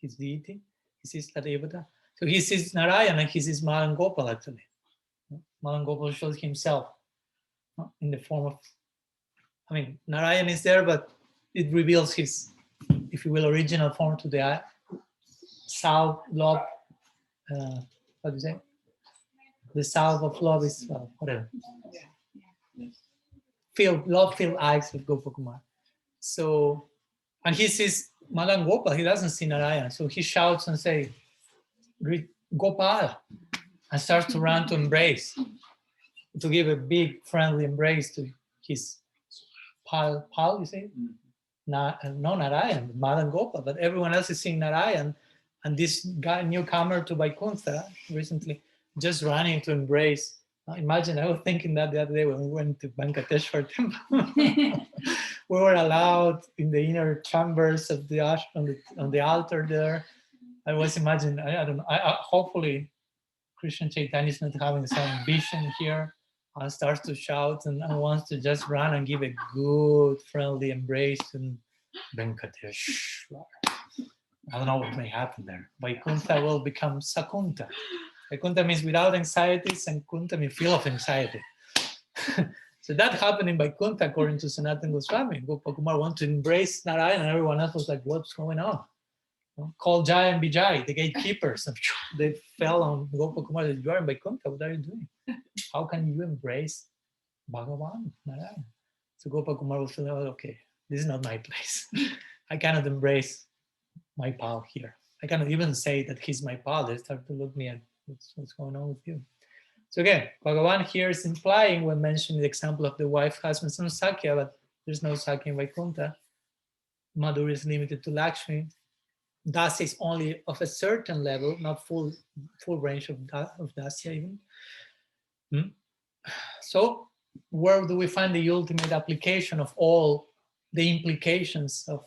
his deity. He sees Devata. So he sees Narayana and he sees Madan Gopal actually. Madan Gopal shows himself in the form of, I mean, Narayan is there, but it reveals his, if you will, original form to the salve, love, what do you say? The salve of love is, well, whatever. Love-filled eyes of Gopakumar. So, and he sees Madan Gopal, he doesn't see Narayan. So he shouts and says, Gopal, and starts to run to embrace, to give a big friendly embrace to his pal, you say? No Narayan, Madan Gopal, but everyone else is seeing Narayan, and this guy, newcomer to Vaikuntha recently, just running to embrace. Imagine, I was thinking that the other day when we went to Venkateshwar temple. We were allowed in the inner chambers of the ashram, on the altar there. I was imagining, I don't know, hopefully Krishna Chaitanya is not having some vision here and starts to shout and wants to just run and give a good friendly embrace to Venkateshwar. I don't know what may happen there. Vaikuntha will become Sakunta. Vaikuntha means without anxieties, and Kunta means full of anxiety. So that happened in Vaikuntha according to Sanatana Goswami. Gopakumar wanted to embrace Narayan and everyone else was like, what's going on? Call Jai and Vijay, the gatekeepers. They fell on Gopakumar. You are in Vaikuntha, what are you doing? How can you embrace Bhagavan, Narayan? So Gopakumar will feel, oh, okay, this is not my place. I cannot embrace my pal here. I cannot even say that he's my pal. They start to look at me and what's going on with you? So again, Bhagavan here is implying when mentioning the example of the wife, husband, some Sakya, but there's no Sakya in Vaikuntha. Madhurya is limited to Lakshmi. Dasya is only of a certain level, not full range of Dasya even. So where do we find the ultimate application of all the implications of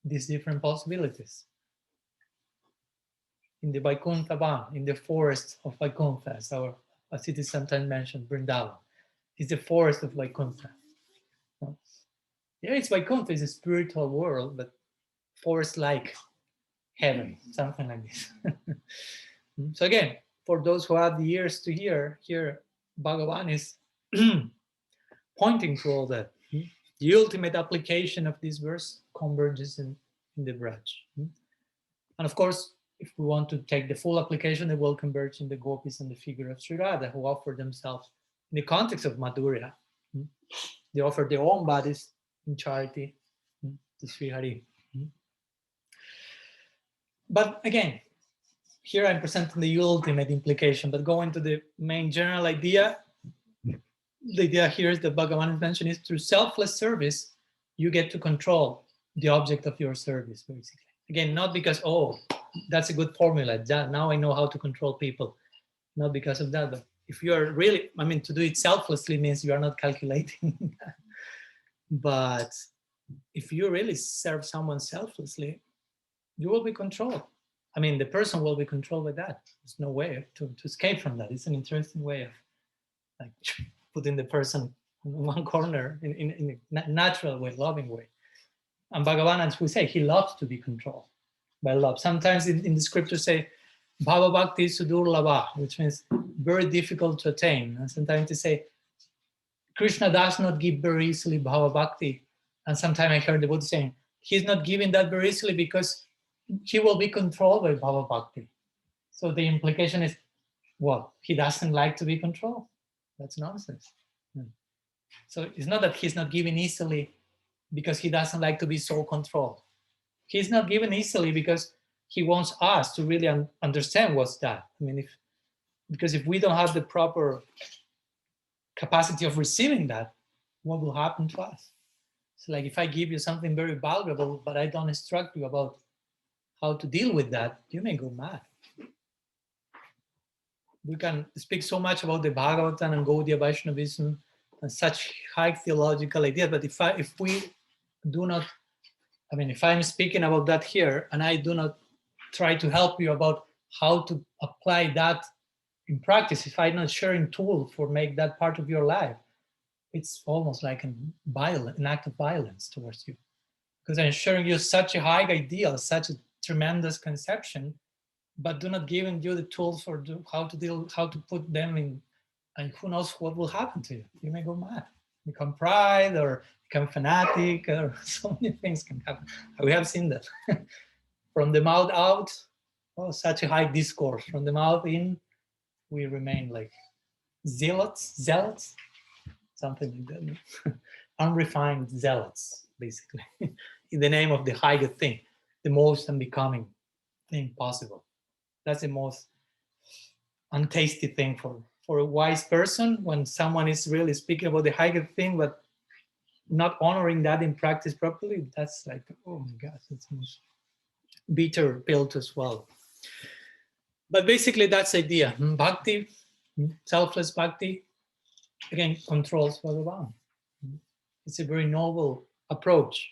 these different possibilities? In the Vaikuntha Van, in the forest of Vaikuntha, as it is sometimes mentioned, Vrindavan. It's the forest of Vaikuntha. Yeah, it's Vaikuntha, it's a spiritual world, but forest-like heaven, something like this. So again, for those who have the ears to hear, here Bhagavan is pointing to all that. The ultimate application of this verse converges in the Braj. And of course, if we want to take the full application, they will converge in the gopis and the figure of Sri Radha, who offer themselves in the context of Madhurya, they offer their own bodies in charity to Sri Hari. But again, here I'm presenting the ultimate implication, but going to the main general idea, the idea here is that Bhagavan mentioned is through selfless service, you get to control the object of your service, basically. Again, not because, oh, that's a good formula. Now I know how to control people. Not because of that, but if you are really, to do it selflessly means you are not calculating. But if you really serve someone selflessly, you will be controlled. The person will be controlled by that. There's no way to escape from that. It's an interesting way of like putting the person in one corner in a natural way, loving way. And Bhagavan, as we say, he loves to be controlled by love. Sometimes in the scriptures say, Bhava Bhakti Sudurlava, which means very difficult to attain. And sometimes they say, Krishna does not give very easily Bhava Bhakti. And sometimes I heard the Buddha saying, he's not giving that very easily because he will be controlled by Bhava Bhakti. So the implication is, well, he doesn't like to be controlled. That's nonsense. So it's not that he's not giving easily because he doesn't like to be so controlled. He's not giving easily because he wants us to really understand what's that. Because if we don't have the proper capacity of receiving that, what will happen to us? So like if I give you something very valuable, but I don't instruct you about how to deal with that, you may go mad. We can speak so much about the Bhagavatam and Gaudiya Vaishnavism and such high theological ideas, but if we do not, if I'm speaking about that here and I do not try to help you about how to apply that in practice, if I'm not sharing tools for make that part of your life, it's almost like an act of violence towards you. Because I'm sharing you such a high ideal, such a tremendous conception, but do not giving you the tools for how to put them in, and who knows what will happen to you. You may go mad, become pride, or become fanatic, or so many things can happen. We have seen that. From the mouth out, such a high discourse. From the mouth in, we remain like zealots, something like that. Unrefined zealots, basically, in the name of the highest thing, the most unbecoming thing possible. That's the most untasty thing for a wise person, when someone is really speaking about the highest thing, but not honoring that in practice properly. That's like, oh my gosh, it's the most bitter pill to swallow. But basically, that's the idea. Bhakti, selfless bhakti, again, controls Bhagavan. It's a very noble approach.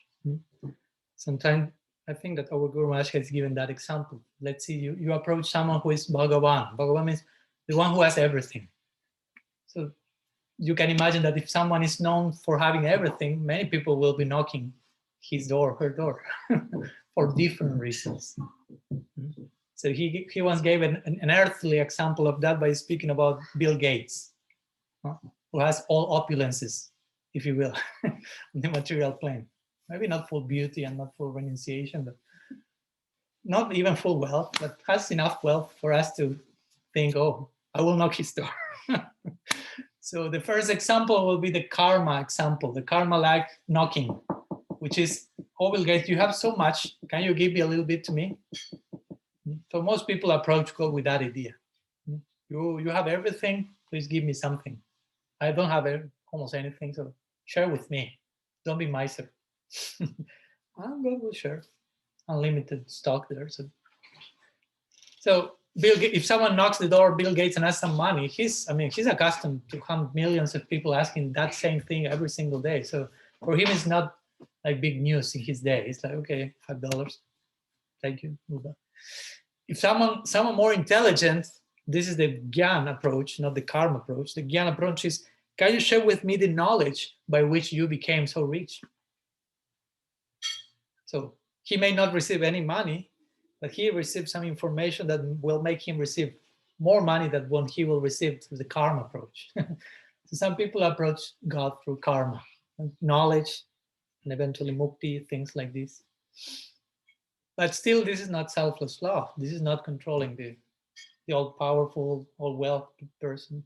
Sometimes I think that our Guru Maharaj has given that example. Let's see, you approach someone who is Bhagavan. Bhagavan means the one who has everything. So you can imagine that if someone is known for having everything, many people will be knocking his door, her door, for different reasons. So he once gave an earthly example of that by speaking about Bill Gates, who has all opulences, if you will, on the material plane. Maybe not full beauty and not full renunciation, but not even full wealth, but has enough wealth for us to think, oh, I will knock his door. So the first example will be the karma example, the karma-like knocking, which is, oh, Bill Gates, you have so much, can you give me a little bit to me? So most people approach God with that idea. You have everything, please give me something. I don't have almost anything, so share with me. Don't be miser. I'm God will share. Unlimited stock there. So Bill, if someone knocks the door, Bill Gates, and asks some money, he's accustomed to have millions of people asking that same thing every single day. So for him, it's not like big news in his day. It's like, okay, $5, thank you, move on. If someone more intelligent, this is the Gyan approach, not the karma approach. The Gyan approach is, can you share with me the knowledge by which you became so rich? So he may not receive any money, but he receives some information that will make him receive more money than what he will receive through the karma approach. So some people approach God through karma, knowledge, and eventually mukti, things like this. But still, this is not selfless love. This is not controlling the all-powerful, all-wealthy person.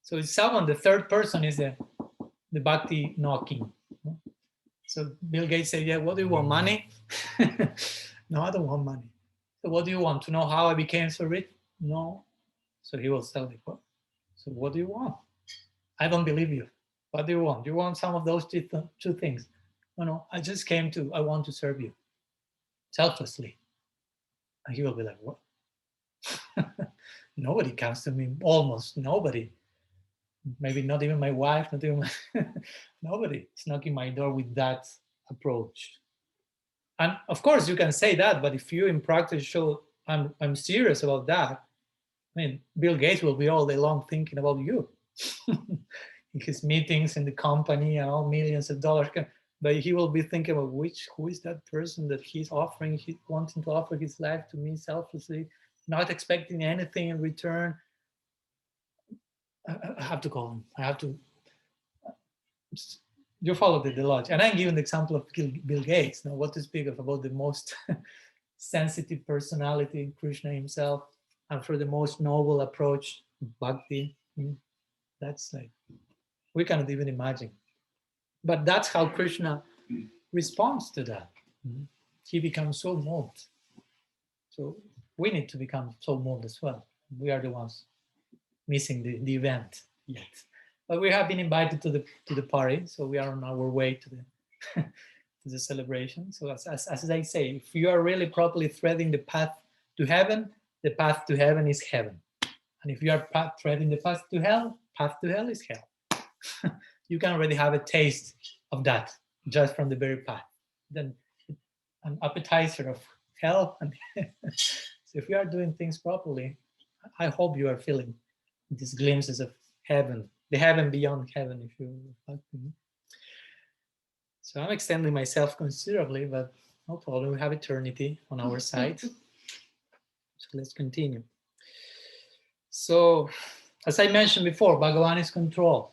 So it's someone, the third person is the bhakti knocking. So Bill Gates said, yeah, what do you want, money? No, I don't want money. So what do you want? To know how I became so rich? No. So he will tell me, what? So what do you want? I don't believe you. What do you want? You want some of those two things? No, I just came I want to serve you selflessly. And he will be like, what? Nobody comes to me, almost nobody. Maybe not even my wife, not even nobody is knocking my door with that approach. And of course you can say that, but if you in practice show I'm serious about that, I mean, Bill Gates will be all day long thinking about you in his meetings in the company and all millions of dollars. But he will be thinking about who is that person that he's wanting to offer his life to me selflessly, not expecting anything in return. I have to call him. I have to. You follow the logic. And I'm giving the example of Bill Gates. Now, what to speak of about the most sensitive personality, Krishna himself, and for the most noble approach, bhakti. That's like, we cannot even imagine. But that's how Krishna responds to that. He becomes so moved. So we need to become so moved as well. We are the ones missing the event yet. But we have been invited to the party, so we are on our way to the to the celebration. So as I say, if you are really properly threading the path to heaven, the path to heaven is heaven. And if you are threading the path to hell is hell. You can already have a taste of that just from the very path. Then an appetizer of hell. And so if you are doing things properly, I hope you are feeling these glimpses of heaven, the heaven beyond heaven, if you like. So I'm extending myself considerably, but no problem. We have eternity on our side. So let's continue. So, as I mentioned before, Bhagavan is controlled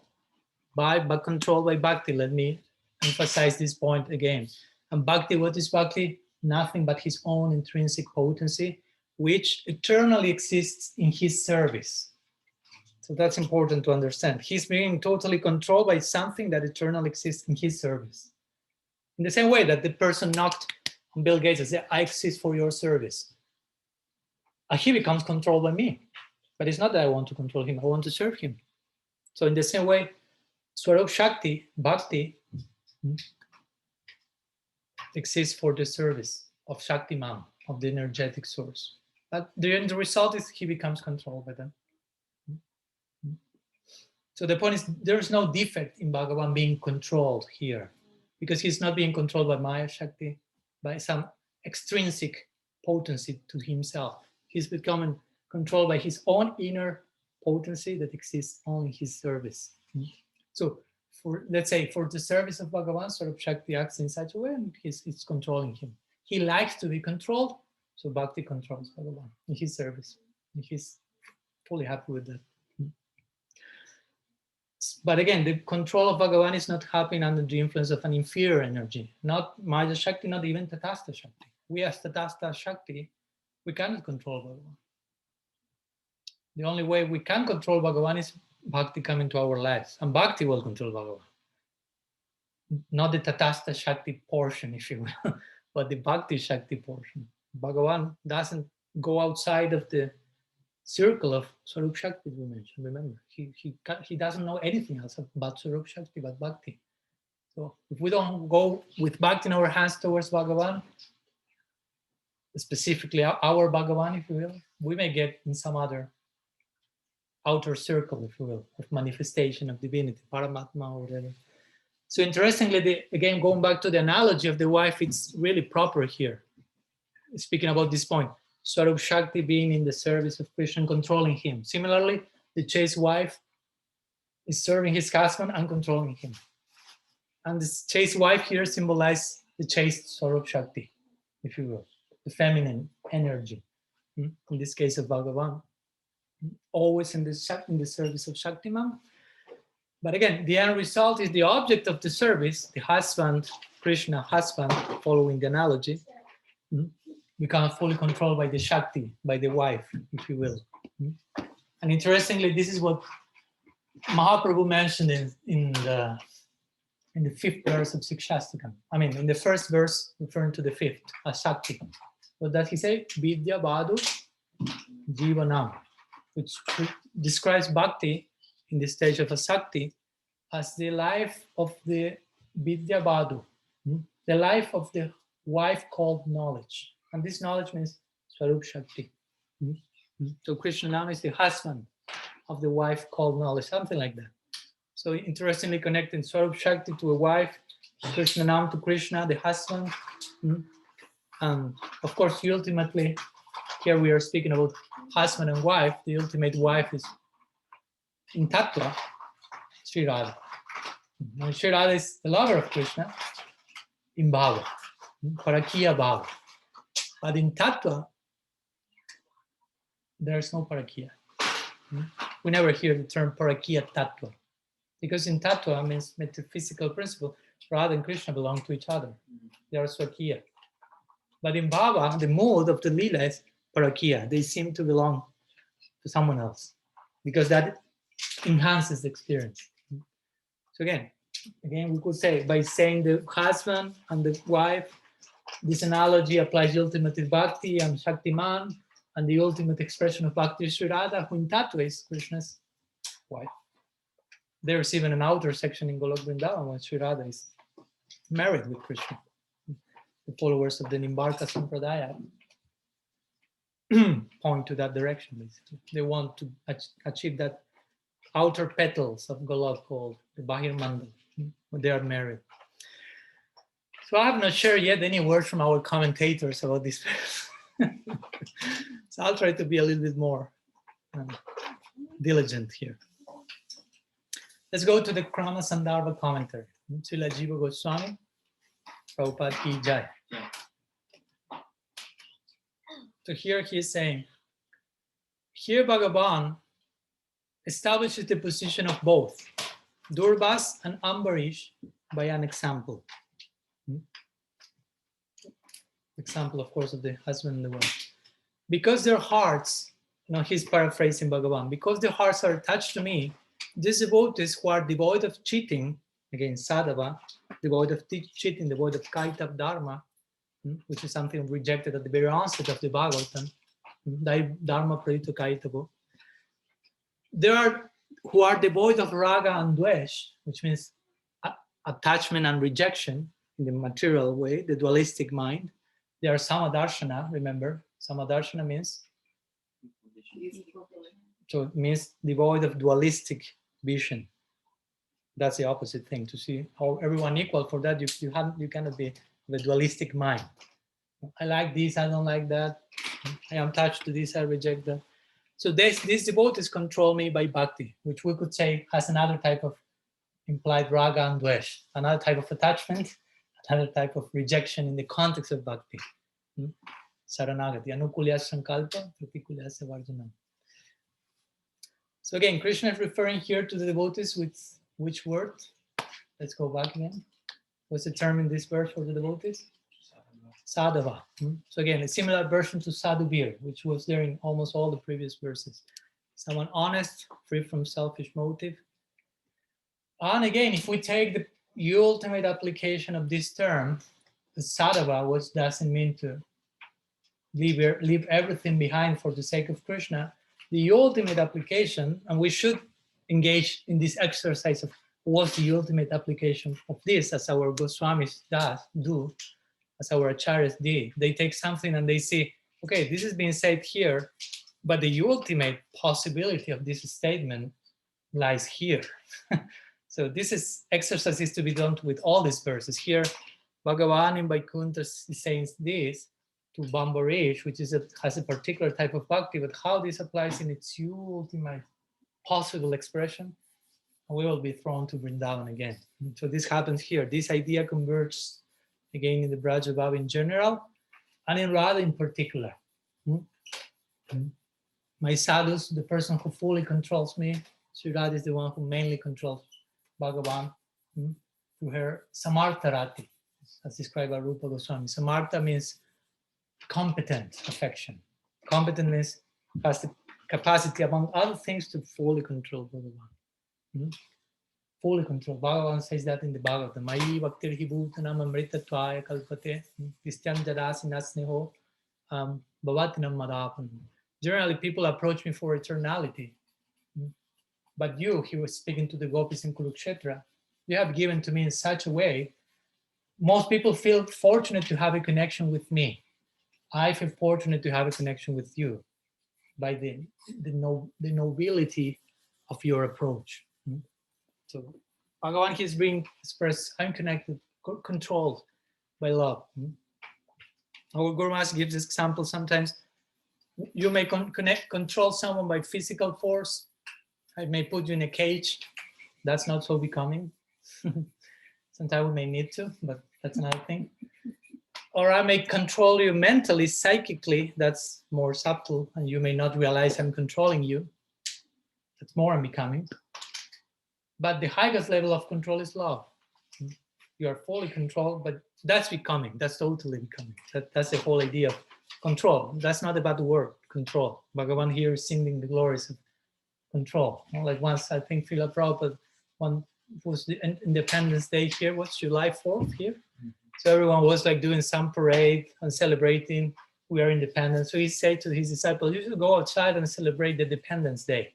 by bhakti. Let me emphasize this point again. And bhakti, what is bhakti? Nothing but his own intrinsic potency, which eternally exists in his service. So that's important to understand. He's being totally controlled by something that eternally exists in his service. In the same way that the person knocked on Bill Gates and said, I exist for your service. And he becomes controlled by me. But it's not that I want to control him, I want to serve him. So in the same way, Swarup Shakti, Bhakti, exists for the service of Shaktiman, of the energetic source. But the end result is he becomes controlled by them. So the point is, there's no defect in Bhagavan being controlled here, because he's not being controlled by Maya Shakti, by some extrinsic potency to himself. He's becoming controlled by his own inner potency that exists only in his service. So let's say for the service of Bhagavan, Swarup Shakti acts in such a way and it's controlling him. He likes to be controlled, so Bhakti controls Bhagavan in his service. And he's fully happy with that. But again, the control of Bhagavan is not happening under the influence of an inferior energy, not Maya Shakti, not even Tatastha Shakti. We as Tatastha Shakti, we cannot control Bhagavan. The only way we can control Bhagavan is Bhakti coming to our lives, and Bhakti will control Bhagavan. Not the Tatastha Shakti portion, if you will, but the Bhakti Shakti portion. Bhagavan doesn't go outside of the circle of Swarup Shakti, we mentioned. Remember, he doesn't know anything else about Swarup Shakti, but Bhakti. So if we don't go with Bhakti in our hands towards Bhagavan, specifically our Bhagavan, if you will, we may get in some other outer circle, if you will, of manifestation of divinity, Paramatma or whatever. So interestingly, again, going back to the analogy of the wife, it's really proper here. Speaking about this point, Swarup Shakti being in the service of Krishna, controlling him. Similarly, the chaste wife is serving his husband and controlling him. And this chaste wife here symbolizes the chaste Swarup Shakti, if you will, the feminine energy. In this case of Bhagavan, always in the service of Shaktiman. But again, the end result is the object of the service, the husband, Krishna husband, following the analogy, become fully controlled by the Shakti, by the wife, if you will. And interestingly, this is what Mahaprabhu mentioned in the fifth verse of Sikshastakam. I mean, in the first verse, referring to the fifth, Asakti. What does he say? Vidya Badu Jivanam, which describes bhakti in the stage of Asakti as the life of the Vidya Badu, the life of the wife called knowledge. And this knowledge means Swarup Shakti. So Krishna Nam is the husband of the wife called knowledge, something like that. So interestingly connecting Swarup Shakti to a wife, Krishna Nam to Krishna, the husband. And of course, ultimately, here we are speaking about husband and wife. The ultimate wife is in Tattva, Sri Radha. And Sri Radha is the lover of Krishna in Bhava, Parakiya Bhava. But in Tattva, there's no Parakiya. We never hear the term Parakiya Tattva. Because in Tattva means metaphysical principle, Radha and Krishna belong to each other. They are Swakiya. But in Bhava, the mood of the Leela is Parakiya. They seem to belong to someone else because that enhances the experience. So again, we could say by saying the husband and the wife, this analogy applies ultimately Bhakti and Shaktiman, and the ultimate expression of Bhakti is Sri Radha, who in Tattva is Krishna's wife. There's even an outer section in Golok Vrindavan where Sri Radha is married with Krishna. The followers of the Nimbarka Sampradaya point to that direction, basically. They want to achieve that outer petals of Golok called the Bahir Mandal, when they are married. So I have not shared yet any words from our commentators about this. So I'll try to be a little bit more diligent here. Let's go to the Krama Sandarbha commentary. Srila Jiva Goswami, Prabhupada Ki Jai. So here he is saying, here Bhagavan establishes the position of both Durvas and Ambarish by an example. Example, of course, of the husband and the wife. Because their hearts, he's paraphrasing Bhagavan, because their hearts are attached to me, these devotees who are devoid of cheating, again, sadhava, devoid of cheating, devoid of kaitav dharma, which is something rejected at the very onset of the Bhagavatam, dharma pradito kaitavo. There are who are devoid of raga and dvesh, which means attachment and rejection in the material way, the dualistic mind. They are samadarshana, remember? Samadarshana means? So it means devoid of dualistic vision. That's the opposite thing, to see how everyone equal. For that, you cannot be of a dualistic mind. I like this, I don't like that. I am attached to this, I reject that. So these devotees control me by bhakti, which we could say has another type of implied raga and dvesh, another type of attachment, another type of rejection in the context of bhakti. Saranagati, anukulya sankalpa, pratikulya varjanam. So again, Krishna is referring here to the devotees with which word? Let's go back again. What's the term in this verse for the devotees? Sadhava. So again, a similar version to sadhuvir, which was there in almost all the previous verses. Someone honest, free from selfish motive. And again, if we take the ultimate application of this term, the sadhava, which doesn't mean to leave everything behind for the sake of Krishna, the ultimate application, and we should engage in this exercise of what's the ultimate application of this, as our Goswamis do, as our acharyas did. They take something and they say, okay, this is being said here, but the ultimate possibility of this statement lies here. So this exercise is to be done with all these verses. Here, Bhagavan in Vaikuntha is saying this to Bambarish, which has a particular type of bhakti, but how this applies in its ultimate possible expression, we will be thrown to Vrindavan again. So this happens here. This idea converges again in the Braja Bhava in general, and in Radha in particular. My sadhus, the person who fully controls me, Sri Radha is the one who mainly controls Bhagavan through her samartharati, as described by Rupa Goswami. Samartha means competent affection. Competent means has the capacity, among other things, to fully control Bhagavan. Fully controlled. Bhagavan says that in the Bhagavatam. Mayi bhaktir hi bhutanam amritatvaya kalpate Vistyam jadasinasneho bhavatinam madapam. Generally, people approach me for eternality. But you, he was speaking to the gopis in Kurukshetra, you have given to me in such a way, most people feel fortunate to have a connection with me. I feel fortunate to have a connection with you by the nobility of your approach. So Bhagavan, he's being expressed, I'm connected, controlled by love. Our Guru Maharaj gives this example. Sometimes you may control someone by physical force. I may put you in a cage. That's not so becoming. Sometimes we may need to, but that's another thing. Or I may control you mentally, psychically. That's more subtle, and you may not realize I'm controlling you. That's more unbecoming. But the highest level of control is love. You are fully controlled, but that's becoming. That's totally becoming. That's the whole idea of control. That's not about the word control. Bhagavan here is singing the glories of control. Like once, I think Srila Prabhupada, one was the Independence Day here, what's July 4th here? So everyone was like doing some parade and celebrating, we are independent. So he said to his disciples, you should go outside and celebrate the Independence Day.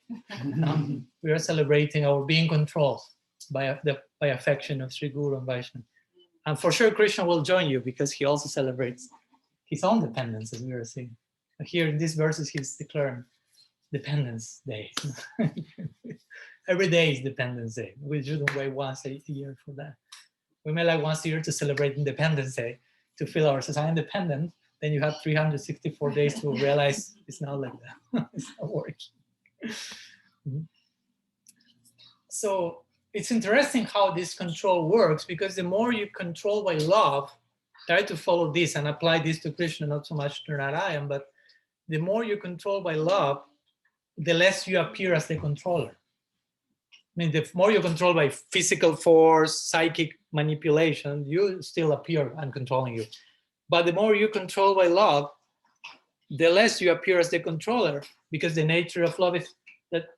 We are celebrating our being controlled by affection of Sri Guru and Vaishnava. And for sure Krishna will join you because he also celebrates his own dependence, as we are seeing. Here in these verses, he's declaring Dependence Day. Every day is Dependence Day. We shouldn't wait once a year for that. We may like once a year to celebrate Independence Day, to feel ourselves independent. Then you have 364 days to realize it's not like that. It's not working. So it's interesting how this control works, because the more you control by love, try to follow this and apply this to Krishna, not so much to Narayan, but the more you control by love, the less you appear as the controller. I mean, the more you control by physical force, psychic manipulation, you still appear I'm controlling you. But the more you control by love, the less you appear as the controller, because the nature of love is that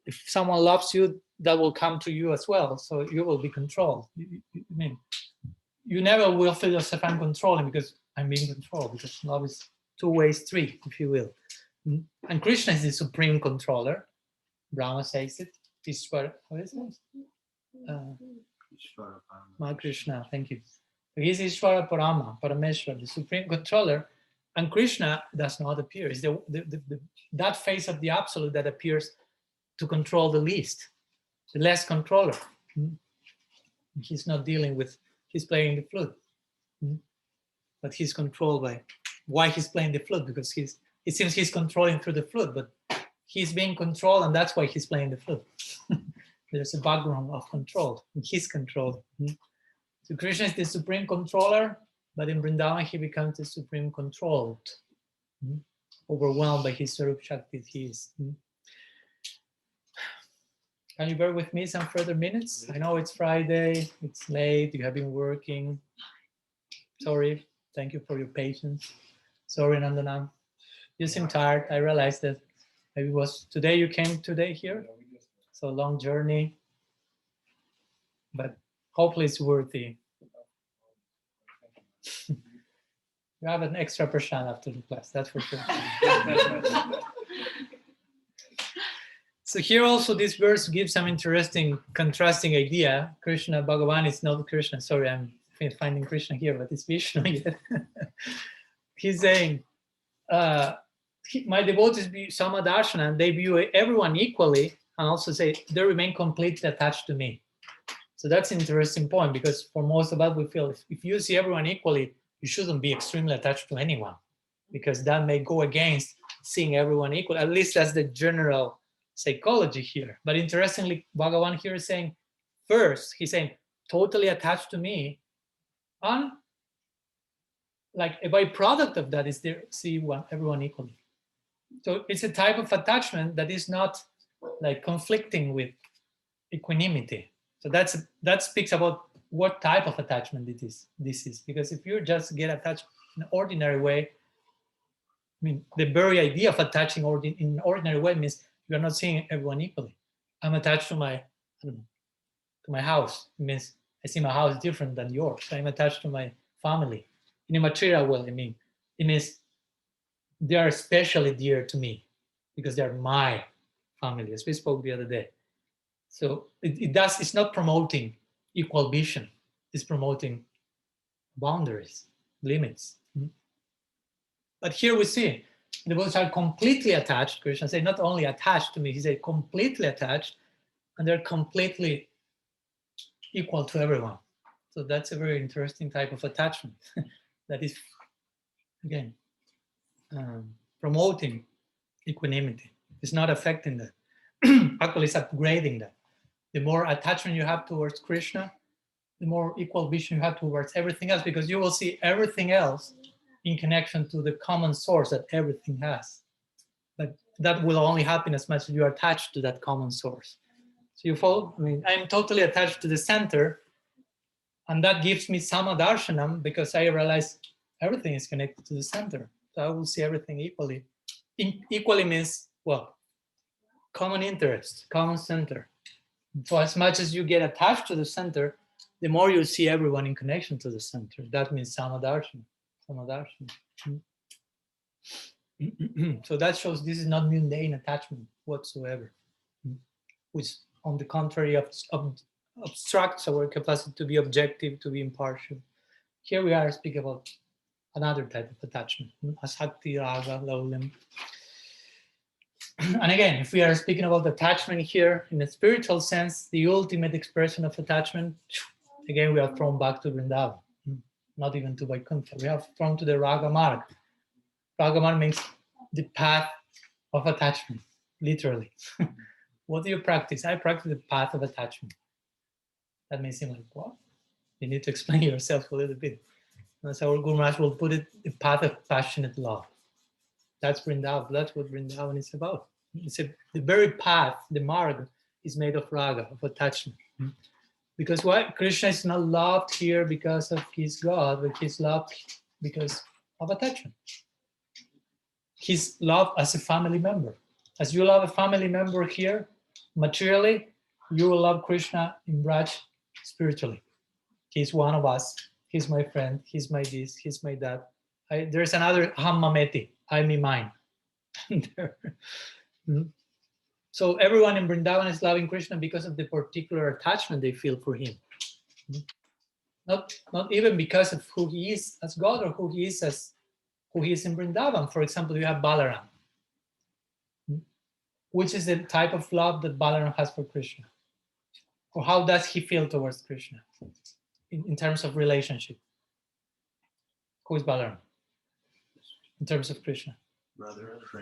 if someone loves you, that will come to you as well. So you will be controlled. I mean, you never will feel yourself I'm controlling because I'm being controlled, because love is two-way street, if you will. And Krishna is the supreme controller. Brahma says it. Ishvara, what is it? Krishna, thank you. He's Ishvara Parama, Parameshwar, the supreme controller, and Krishna does not appear. It's that face of the absolute that appears to control the least, the less controller. He's not dealing with, he's playing the flute. But he's controlled by, why he's playing the flute? Because it seems he's controlling through the flute, but he's being controlled, and that's why he's playing the flute. There's a background of control. He's controlled. So Krishna is the supreme controller, but in Vrindavan he becomes the supreme controlled. Overwhelmed by his Sarup Shakti, he is. Can you bear with me some further minutes? I know it's Friday, it's late, you have been working. Sorry, thank you for your patience. Sorry, Nandanam. You seem tired. I realized that maybe it was today you came today here. So long journey, but hopefully it's worthy. You have an extra prashad after the class, that's for sure. So here also this verse gives some interesting contrasting idea. Krishna, Bhagavan is not Krishna. Sorry, I'm finding Krishna here, but it's Vishnu yet. He's saying, my devotees view Samadarshana, and they view everyone equally, and also say they remain completely attached to me. So that's an interesting point, because for most of us we feel if you see everyone equally, you shouldn't be extremely attached to anyone, because that may go against seeing everyone equal. At least that's the general psychology here. But interestingly, Bhagavan here is saying, first, he's saying, totally attached to me, and like a byproduct of that is there see everyone equally. So it's a type of attachment that is not like conflicting with equanimity. So that speaks about what type of attachment this is. Because if you just get attached in an ordinary way, I mean, the very idea of attaching in an ordinary way means you're not seeing everyone equally. I'm attached to my I don't know, to my house. It means I see my house different than yours. I'm attached to my family. In a material way, I mean, it means they are especially dear to me because they're my family, as we spoke the other day. So it's not promoting equal vision, it's promoting boundaries, limits. But here we see the Buddhas are completely attached. Krishna said, not only attached to me, he said completely attached, and they're completely equal to everyone. So that's a very interesting type of attachment that is, again, promoting equanimity. It's not affecting that. Actually, it's upgrading that. The more attachment you have towards Krishna, the more equal vision you have towards everything else, because you will see everything else in connection to the common source that everything has. But that will only happen as much as you are attached to that common source. So you follow? I mean, I'm totally attached to the center, and that gives me sama darshanam because I realize everything is connected to the center. So I will see everything equally. Equally means, well, common interest, common center. So as much as you get attached to the center, the more you see everyone in connection to the center. That means samadarshana. So that shows this is not mundane attachment whatsoever, which on the contrary obstructs our capacity to be objective, to be impartial. Here we are speaking about another type of attachment, asakti, raga, laulam. And again, if we are speaking about attachment here in a spiritual sense, the ultimate expression of attachment, again, we are thrown back to Vrindavan, not even to Vaikuntha. We have thrown to the Raga Marg. Raga Marg means the path of attachment, literally. What do you practice? I practice the path of attachment. That may seem like, what? You need to explain yourself a little bit. That's how Guru Maharaj will put it, the path of passionate love. That's Vrindavan. That's what Vrindavan is about. The very path, the marg, is made of raga, of attachment. Because why? Krishna is not loved here because of his God, but he's loved because of attachment. He's loved as a family member. As you love a family member here, materially, you will love Krishna in Braj spiritually. He's one of us. He's my friend. He's my this. He's my that. There's another Hammameti. I me mine. So everyone in Vrindavan is loving Krishna because of the particular attachment they feel for him. Not even because of who he is as God or who he is in Vrindavan. For example, you have Balaram. Which is the type of love that Balaram has for Krishna? Or how does he feel towards Krishna in terms of relationship? Who is Balaram in terms of Krishna?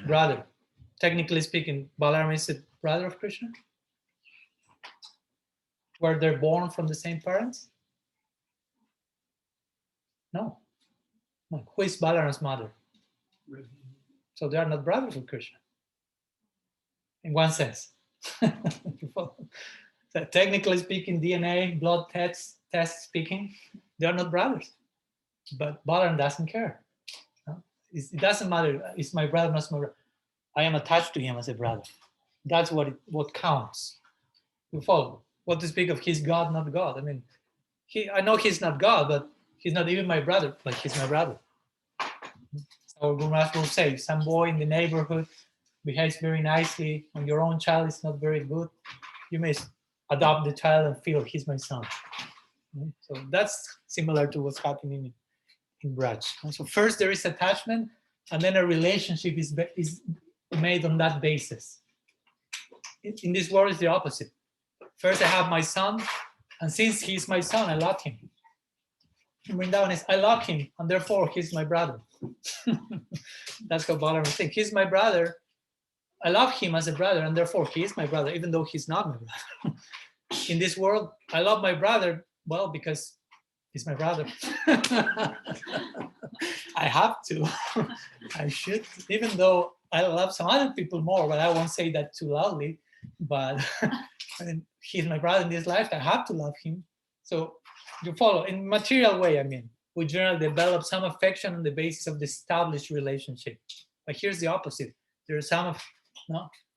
Brother. Technically speaking, Balaram is a brother of Krishna? Were they born from the same parents? No. Who is Balaram's mother? So they are not brothers of Krishna. In one sense. So technically speaking, DNA, blood test speaking, they are not brothers. But Balaram doesn't care. It doesn't matter. It's my brother, not my brother. I am attached to him as a brother. That's what counts. You follow? What to speak of he's God, not God. I mean, I know he's not God, but he's not even my brother, but he's my brother. So Guru Maharaj will say, some boy in the neighborhood behaves very nicely, and your own child is not very good, you may adopt the child and feel he's my son. So that's similar to what's happening in Braj. So first there is attachment, and then a relationship is made on that basis. In this world, it's the opposite. First, I have my son, and since he's my son, I love him. In Vrindavan is, I love him, and therefore he's my brother. That's how Balaram thinks. He's my brother. I love him as a brother, and therefore he is my brother, even though he's not my brother. In this world, I love my brother, well, because he's my brother. I have to. I should, even though I love some other people more, but I won't say that too loudly. But I mean, he's my brother in this life. I have to love him. So you follow in material way. I mean, we generally develop some affection on the basis of the established relationship. But here's the opposite. There's some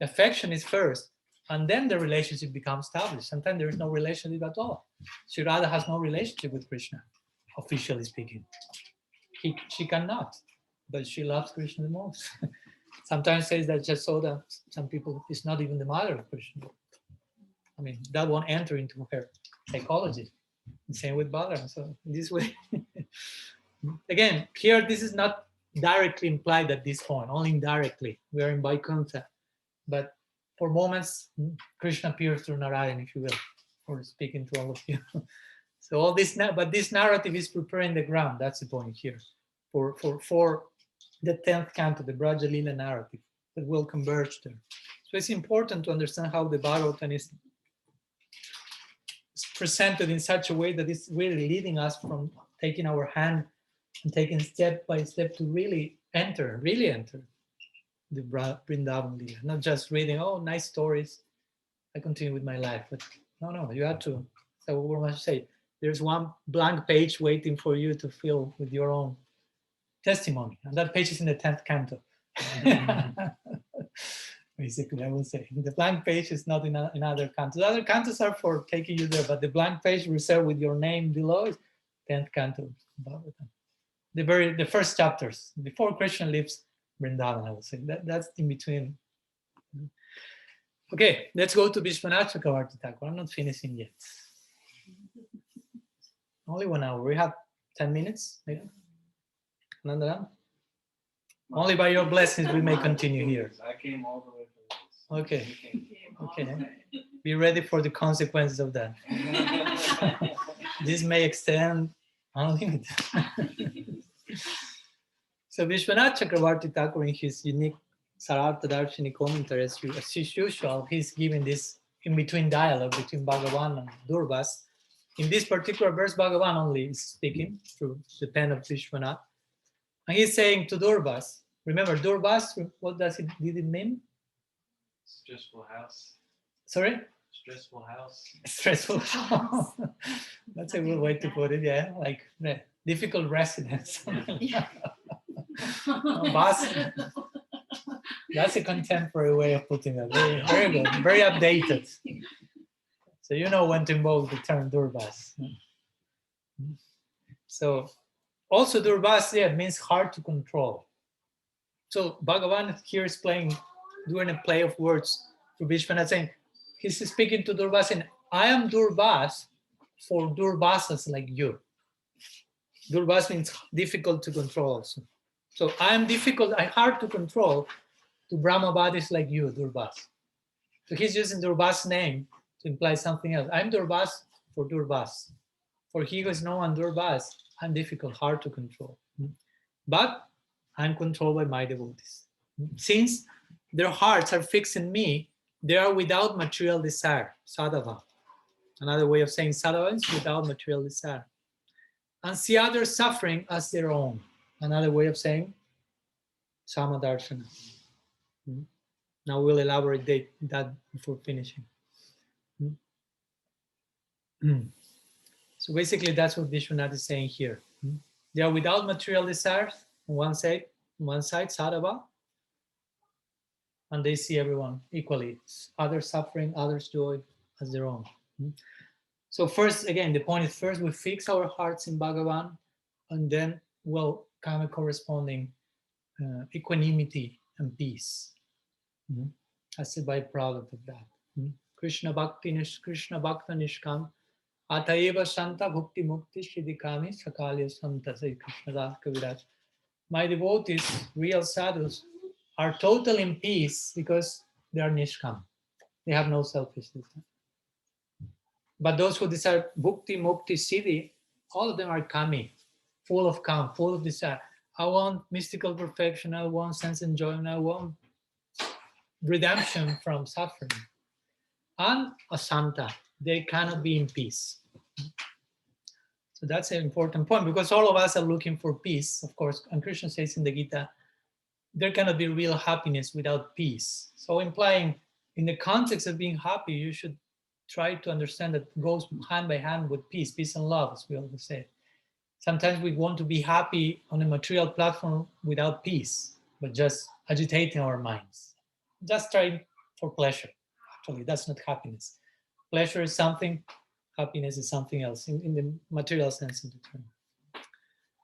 affection is first, And then the relationship becomes established. Sometimes there is no relationship at all. Sri Radha has no relationship with Krishna, officially speaking. She cannot, but she loves Krishna the most. Sometimes says that Jasoda, some people, is not even the mother of Krishna. I mean, that won't enter into her psychology. Same with Balaram. So in this way, again, here this is not directly implied at this point, only indirectly. We are in Vaikuntha. But for moments, Krishna appears through Narayan, if you will, for speaking to all of you. So all this, but this narrative is preparing the ground. That's the point here. For the 10th canto, the Braja Lila narrative that will converge there. So it's important to understand how the Bhagavatam is presented in such a way that it's really leading us from taking our hand and taking step by step to really enter the Vrindavan Lila. Not just reading, oh, nice stories, I continue with my life. But no, you have to, so what must I say? There's one blank page waiting for you to fill with your own testimony. And that page is in the 10th canto. Basically, I will say. The blank page is not in other cantos. Other cantos are for taking you there, but the blank page reserved with your name below is 10th canto. The first chapters, before Krishna leaves Vrindavan, I will say. That's in between. Okay, let's go to Vishwanath Chakravarti Thakur. I'm not finishing yet. Only 1 hour. We have 10 minutes, maybe. Nandaram? Only by your blessings we may continue here. I came all the way from this. Okay. Be ready for the consequences of that. This may extend unlimited. So Vishwanath Chakravarti Thakur, in his unique Sarartha Darshini commentary, as usual, he's giving this in-between dialogue between Bhagavan and Durvas. In this particular verse, Bhagavan only is speaking through the pen of Vishwanath. And he's saying to Durvas, remember Durvas, what did it mean? Stressful house. Sorry? Stressful house. Stressful house. That's a good way to put it, yeah. Like difficult residence. Bas, that's a contemporary way of putting it. Very good, very updated. So you know when to invoke the term Durvas. So also Durvas, means hard to control. So Bhagavan here is doing a play of words to Vishwanath, saying, he's speaking to Durvas and I am Durvas for Durvasas like you. Durvas means difficult to control also. So I am hard to control to Brahmavadis like you, Durvas. So he's using Durvas' name to imply something else. I'm Durvas for Durvas. For he who is known Durvas, I'm difficult, hard to control. But I'm controlled by my devotees. Since their hearts are fixed in me, they are without material desire, sadhava. Another way of saying sadhava is without material desire. And see others suffering as their own. Another way of saying samadarshana. Now we'll elaborate that before finishing. So basically that's what Vishwanath is saying here. They are without material desires on one side, sadhava, and they see everyone equally. Others suffering, others joy as their own. So first, again, the point is first we fix our hearts in Bhagavan, and then will come a corresponding equanimity and peace as a byproduct of that. Krishna Bhakta Nishkam Ataiva Santa Bhukti Mukti Shidikami Sakalya Santa, say Krishna Das Kaviraj. My devotees, real sadhus, are totally in peace because they are Nishkam. They have no selfishness. But those who desire Bhukti, Mukti, Siddhi, all of them are kami, full of calm, full of desire. I want mystical perfection, I want sense enjoyment, I want redemption from suffering. And asanta, they cannot be in peace. So that's an important point because all of us are looking for peace, of course. And Krishna says in the Gita, there cannot be real happiness without peace. So implying in the context of being happy, you should try to understand that it goes hand by hand with peace and love, as we always say. Sometimes we want to be happy on a material platform without peace, but just agitating our minds, just trying for pleasure. Actually, that's not happiness. Pleasure is something, happiness is something else in the material sense of the term.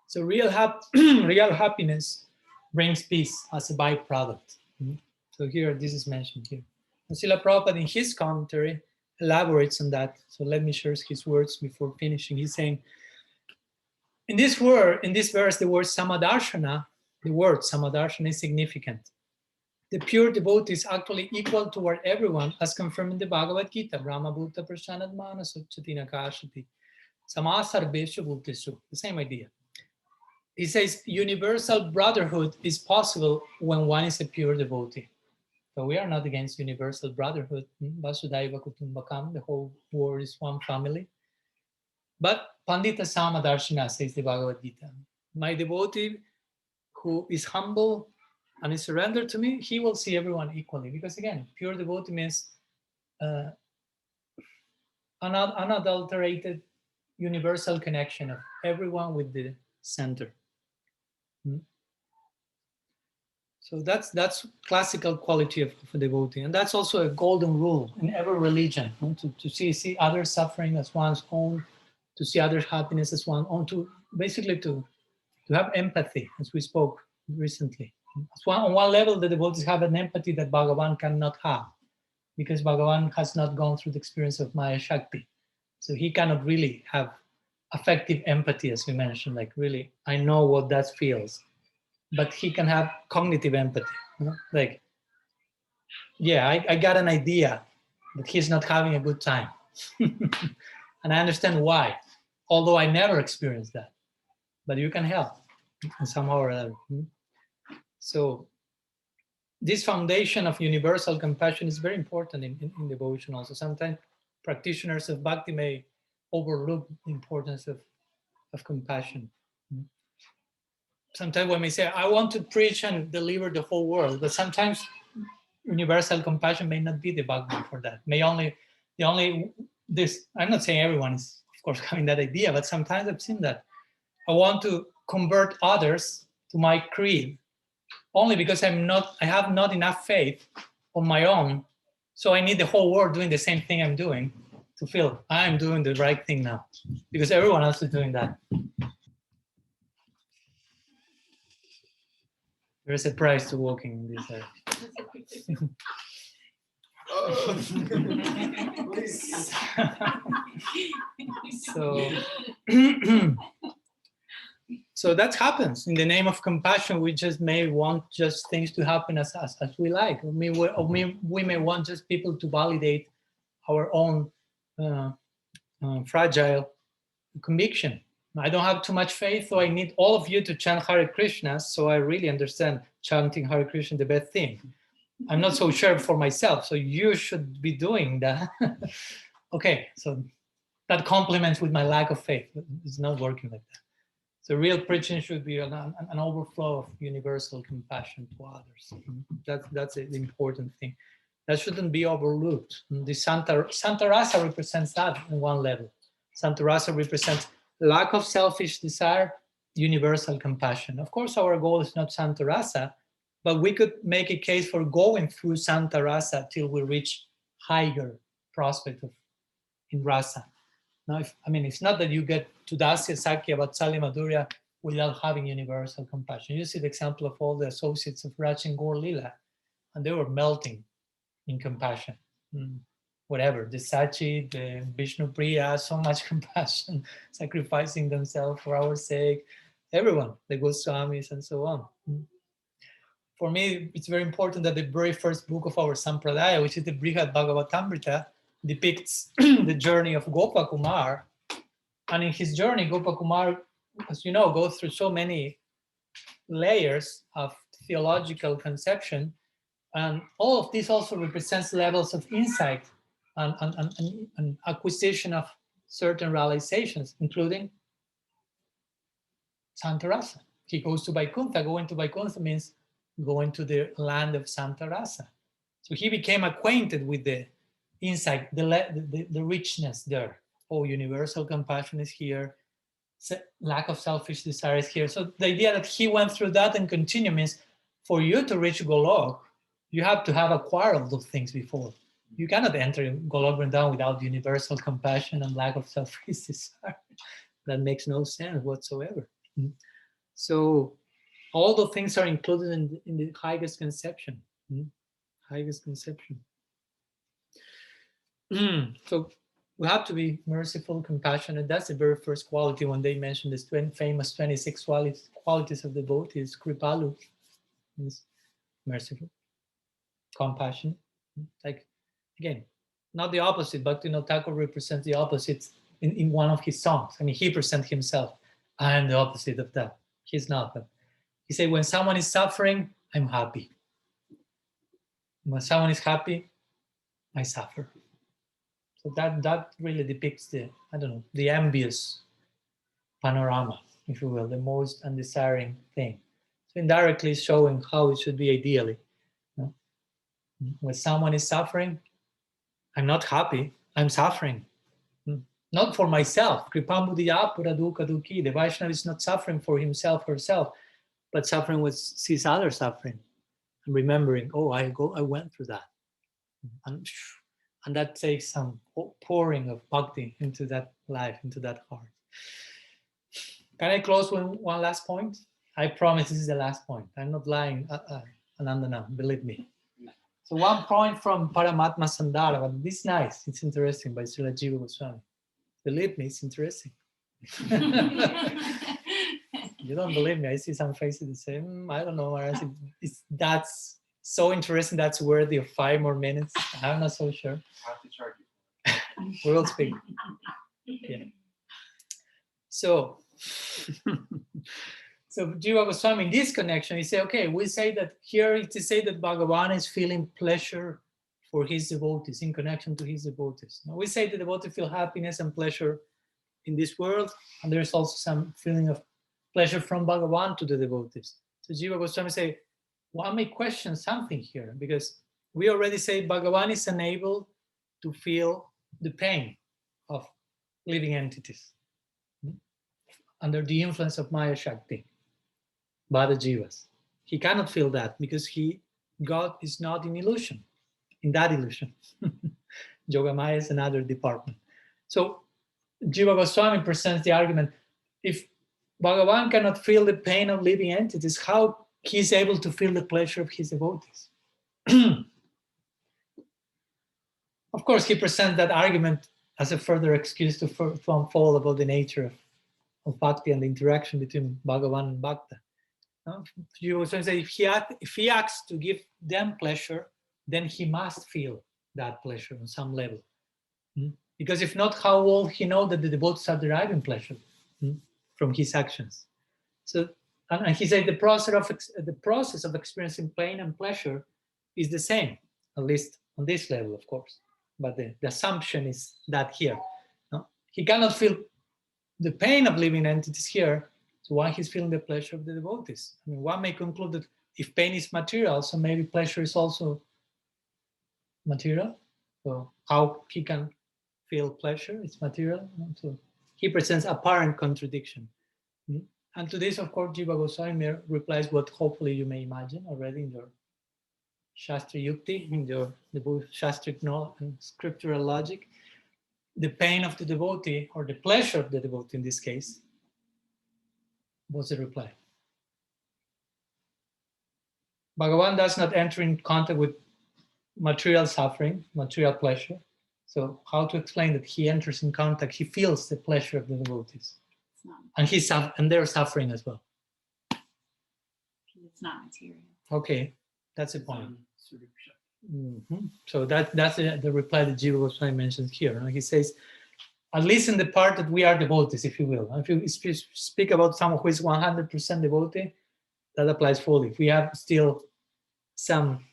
So real happiness brings peace as a byproduct. So here, this is mentioned here. And Srila Prabhupada, in his commentary, elaborates on that. So let me share his words before finishing. He's saying, in this verse, the word Samadarshana is significant. The pure devotee is actually equal toward everyone, as confirmed in the Bhagavad Gita. Brahma Bhuta Prashanad Manasachati Nakashati. Samasarveshu Bhutesu. The same idea. He says universal brotherhood is possible when one is a pure devotee. So we are not against universal brotherhood. Vasudhaiva Kutumbakam, the whole world is one family. But Pandita Samadarshana, says the Bhagavad Gita. My devotee who is humble and is surrendered to me, he will see everyone equally. Because again, pure devotee means unadulterated universal connection of everyone with the center. So that's classical quality of a devotee, and that's also a golden rule in every religion. To see others suffering as one's own, to see others' happiness as one's own, to basically to have empathy, as we spoke recently. On one level, the devotees have an empathy that Bhagavan cannot have, because Bhagavan has not gone through the experience of Maya Shakti, so he cannot really have affective empathy, as we mentioned. Like, really, I know what that feels. But he can have cognitive empathy. Like, yeah, I got an idea that he's not having a good time. And I understand why, although I never experienced that. But you can help in somehow or other. So this foundation of universal compassion is very important in devotion also. Sometimes practitioners of bhakti may overlook the importance of compassion. Sometimes when we say, I want to preach and deliver the whole world, but sometimes universal compassion may not be the backbone for that. I'm not saying everyone is, of course, having that idea, but sometimes I've seen that. I want to convert others to my creed only because I have not enough faith on my own. So I need the whole world doing the same thing I'm doing to feel I'm doing the right thing now, because everyone else is doing that. There's a price to walking in this area. So that happens. In the name of compassion, we just may want just things to happen as we like. We may want just people to validate our own fragile conviction. I don't have too much faith, so I need all of you to chant Hare Krishna, so I really understand chanting Hare Krishna the best thing. I'm not so sure for myself, so you should be doing that. Okay, so that complements with my lack of faith. It's not working like that. So real preaching should be an overflow of universal compassion to others. That's the important thing. That shouldn't be overlooked. The Santa Rasa represents that on one level. Santa Rasa represents lack of selfish desire, universal compassion. Of course, our goal is not Santa Rasa, but we could make a case for going through Santa Rasa till we reach higher prospect in Rasa. Now, it's not that you get to Dasya, Sakya, Vatsalya, Madhurya without having universal compassion. You see the example of all the associates of Raj and Gaur Lila, and they were melting in compassion. Whatever, the Sachi, the Vishnu Priya, so much compassion, sacrificing themselves for our sake, everyone, the Goswamis and so on. For me, it's very important that the very first book of our Sampradaya, which is the Brihad Bhagavatamrita, depicts the journey of Gopakumar. And in his journey, Gopakumar, as you know, goes through so many layers of theological conception. And all of this also represents levels of insight and acquisition of certain realizations, including Santa Rasa. He goes to Vaikuntha. Going to Vaikuntha means going to the land of Santa Rasa. So he became acquainted with the insight, the richness there. Oh, universal compassion is here. Lack of selfish desire is here. So the idea that he went through that and continue means for you to reach Golok, you have to have acquired all those things before. You cannot enter Golok Vrindavan without universal compassion and lack of selfish desire. That makes no sense whatsoever. So all the things are included in the highest conception. Highest conception. So we have to be merciful, compassionate. That's the very first quality when they mention this famous 26 qualities of devotees. Kripalu is merciful, compassionate. Like, again, not the opposite, but Thakur represents the opposite in one of his songs. I mean, he presents himself. I am the opposite of that. He's not. But he said, when someone is suffering, I'm happy. When someone is happy, I suffer. So that really depicts the envious panorama, if you will, the most undesiring thing. So indirectly showing how it should be ideally. When someone is suffering, I'm not happy, I'm suffering. Not for myself. Kripambudiya Puraduka Duki. The Vaishnava is not suffering for himself, herself, but suffering with sees others suffering. And remembering, I went through that. And that takes some pouring of bhakti into that life, into that heart. Can I close with one last point? I promise this is the last point. I'm not lying, Anandana, believe me. So one point from Paramatma Sandara, but this is nice, it's interesting, by Srila Jiva Goswami. Believe me, it's interesting. You don't believe me, I see some faces that say, I don't know, that's so interesting, that's worthy of 5 more minutes. I'm not so sure. I have to charge you. We will speak. Yeah. So Jiva Goswami, in this connection, he said, okay, we say that here to say that Bhagavan is feeling pleasure for his devotees, in connection to his devotees. Now, we say the devotee feel happiness and pleasure in this world, and there's also some feeling of pleasure from Bhagavan to the devotees. So Jiva Goswami say, one may question something here, because we already say Bhagavan is unable to feel the pain of living entities under the influence of Maya Shakti, Bhada Jivas. He cannot feel that because God is not in illusion, in that illusion. Yogamaya is another department. So Jiva Goswami presents the argument, if Bhagavan cannot feel the pain of living entities, how he is able to feel the pleasure of his devotees? Of course, he presents that argument as a further excuse to unfold about the nature of bhakti and the interaction between Bhagavan and Bhakta. You also say if he acts to give them pleasure, then he must feel that pleasure on some level. Because if not, how will he know that the devotees are deriving pleasure from his actions? So, and he said the process of experiencing pain and pleasure is the same, at least on this level, of course. But the assumption is that here, he cannot feel the pain of living entities here, so why he's feeling the pleasure of the devotees? I mean, one may conclude that if pain is material, so maybe pleasure is also material. So how he can feel pleasure? It's material. So he presents apparent contradiction. And to this, of course, Jiva Goswami replies what hopefully you may imagine already in your Shastra Yukti, in the book Shastric and scriptural logic. The pain of the devotee, or the pleasure of the devotee in this case, was the reply. Bhagavan does not enter in contact with material suffering, material pleasure. So how to explain that he enters in contact, he feels the pleasure of the devotees. And they're suffering as well. It's not material. Okay, that's the point. So that's the reply that Jiva Goswami mentions here. He says, at least in the part that we are devotees, if you will. If you speak about someone who is 100% devotee, that applies fully. If we have still some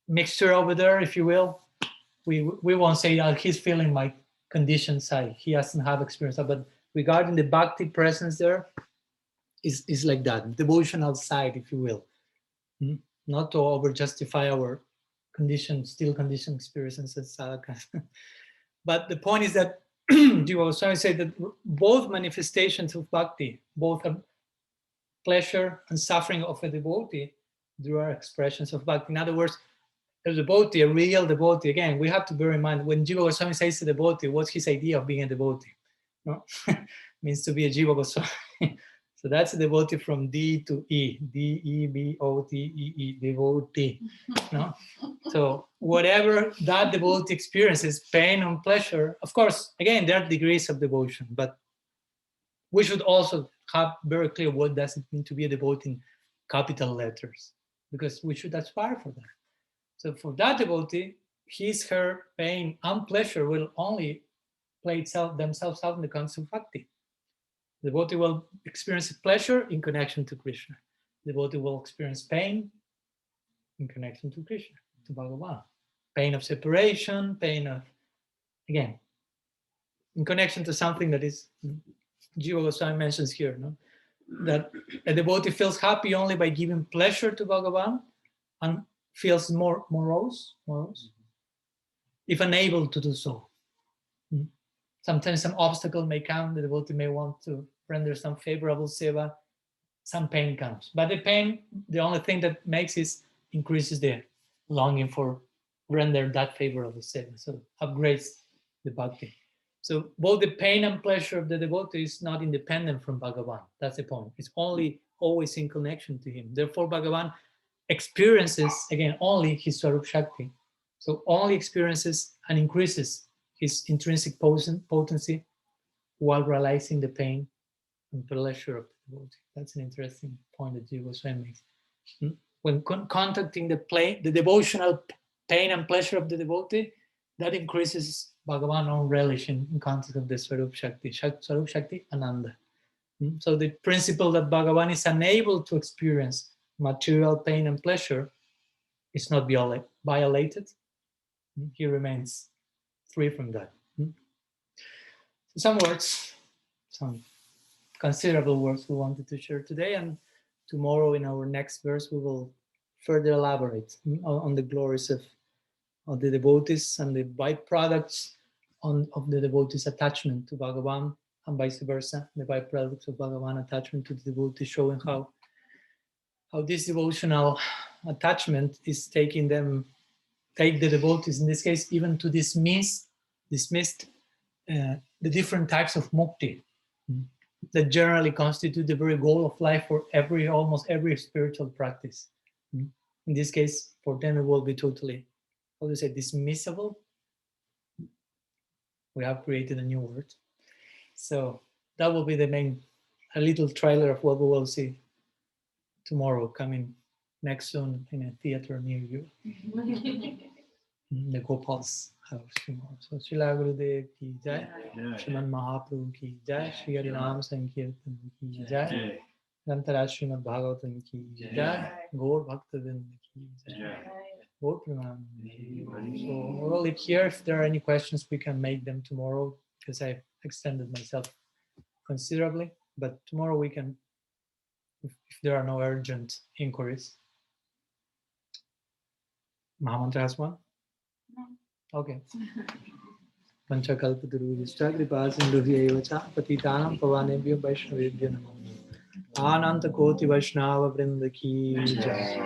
mixture over there, if you will, we won't say he's feeling my conditioned side. He doesn't have experience. But regarding the bhakti presence there, is like that, devotional side, if you will. Not to over-justify our still conditioned experiences. But the point is that Jiva Goswami said that both manifestations of bhakti, both pleasure and suffering of a devotee, there are expressions of bhakti. In other words, A devotee, a real devotee. Again, we have to bear in mind when Jiva Goswami says a devotee, what's his idea of being a devotee? No? Means to be a Jiva Goswami. So that's a devotee from D to E. D-E-B-O-T-E-E, devotee. No? So whatever that devotee experiences, pain and pleasure, of course, again, there are degrees of devotion, but we should also have very clear what does it mean to be a devotee in capital letters, because we should aspire for that. So for that devotee, his, her pain and pleasure will only play themselves out in the context of bhakti. The devotee will experience pleasure in connection to Krishna. The devotee will experience pain in connection to Krishna, to Bhagavan. Pain of separation, pain of, again, in connection to something that is, Jiva Goswami mentions here, no? That a devotee feels happy only by giving pleasure to Bhagavan and feels more morose, if unable to do so. Sometimes some obstacle may come, the devotee may want to render some favorable seva, some pain comes. But the pain, the only thing that makes is increases the longing for render that favorable seva. So upgrades the bhakti. So both the pain and pleasure of the devotee is not independent from Bhagavan. That's the point. It's only always in connection to him. Therefore, Bhagavan experiences, again, only his Swarup Shakti. So only experiences and increases his intrinsic potency while realizing the pain and pleasure of the devotee. That's an interesting point that Jiva Goswami makes. When contacting the devotional pain and pleasure of the devotee, that increases Bhagavan's own relish in context of the Swarup Shakti, Swarup Shakti Ananda. So the principle that Bhagavan is unable to experience material pain and pleasure is not violated. He remains free from that. Some words, some considerable words we wanted to share today, and tomorrow in our next verse we will further elaborate on the glories of the devotees and the byproducts of the devotees' attachment to Bhagavan, and vice versa, the byproducts of Bhagavan attachment to the devotee, showing how this devotional attachment is take the devotees, in this case, even to dismiss the different types of mukti that generally constitute the very goal of life for almost every spiritual practice. In this case, for them it will be totally, dismissible. We have created a new word. So that will be a little trailer of what we will see tomorrow, coming next soon in a theater near you. The Gopal's house tomorrow. So Srila Gurudev ki jai, Srimad Mahaprabhu ki jai, Shri Hari Nam Sankirtan ki jai, Grantharaj Srimad Bhagavatam ki jai, Gaur Bhaktavind ki jai, Gaur Premanand. So we'll leave here. If there are any questions, we can make them tomorrow, because I've extended myself considerably. But tomorrow we can, if there are no urgent inquiries. Mahamantra has one? Okay. Panchakalpatarubhishta kripa sindhubhya cha patitanam pavanebhyo vaishnavebhyo namo. Ananta koti vaishnava vrinda ki jai.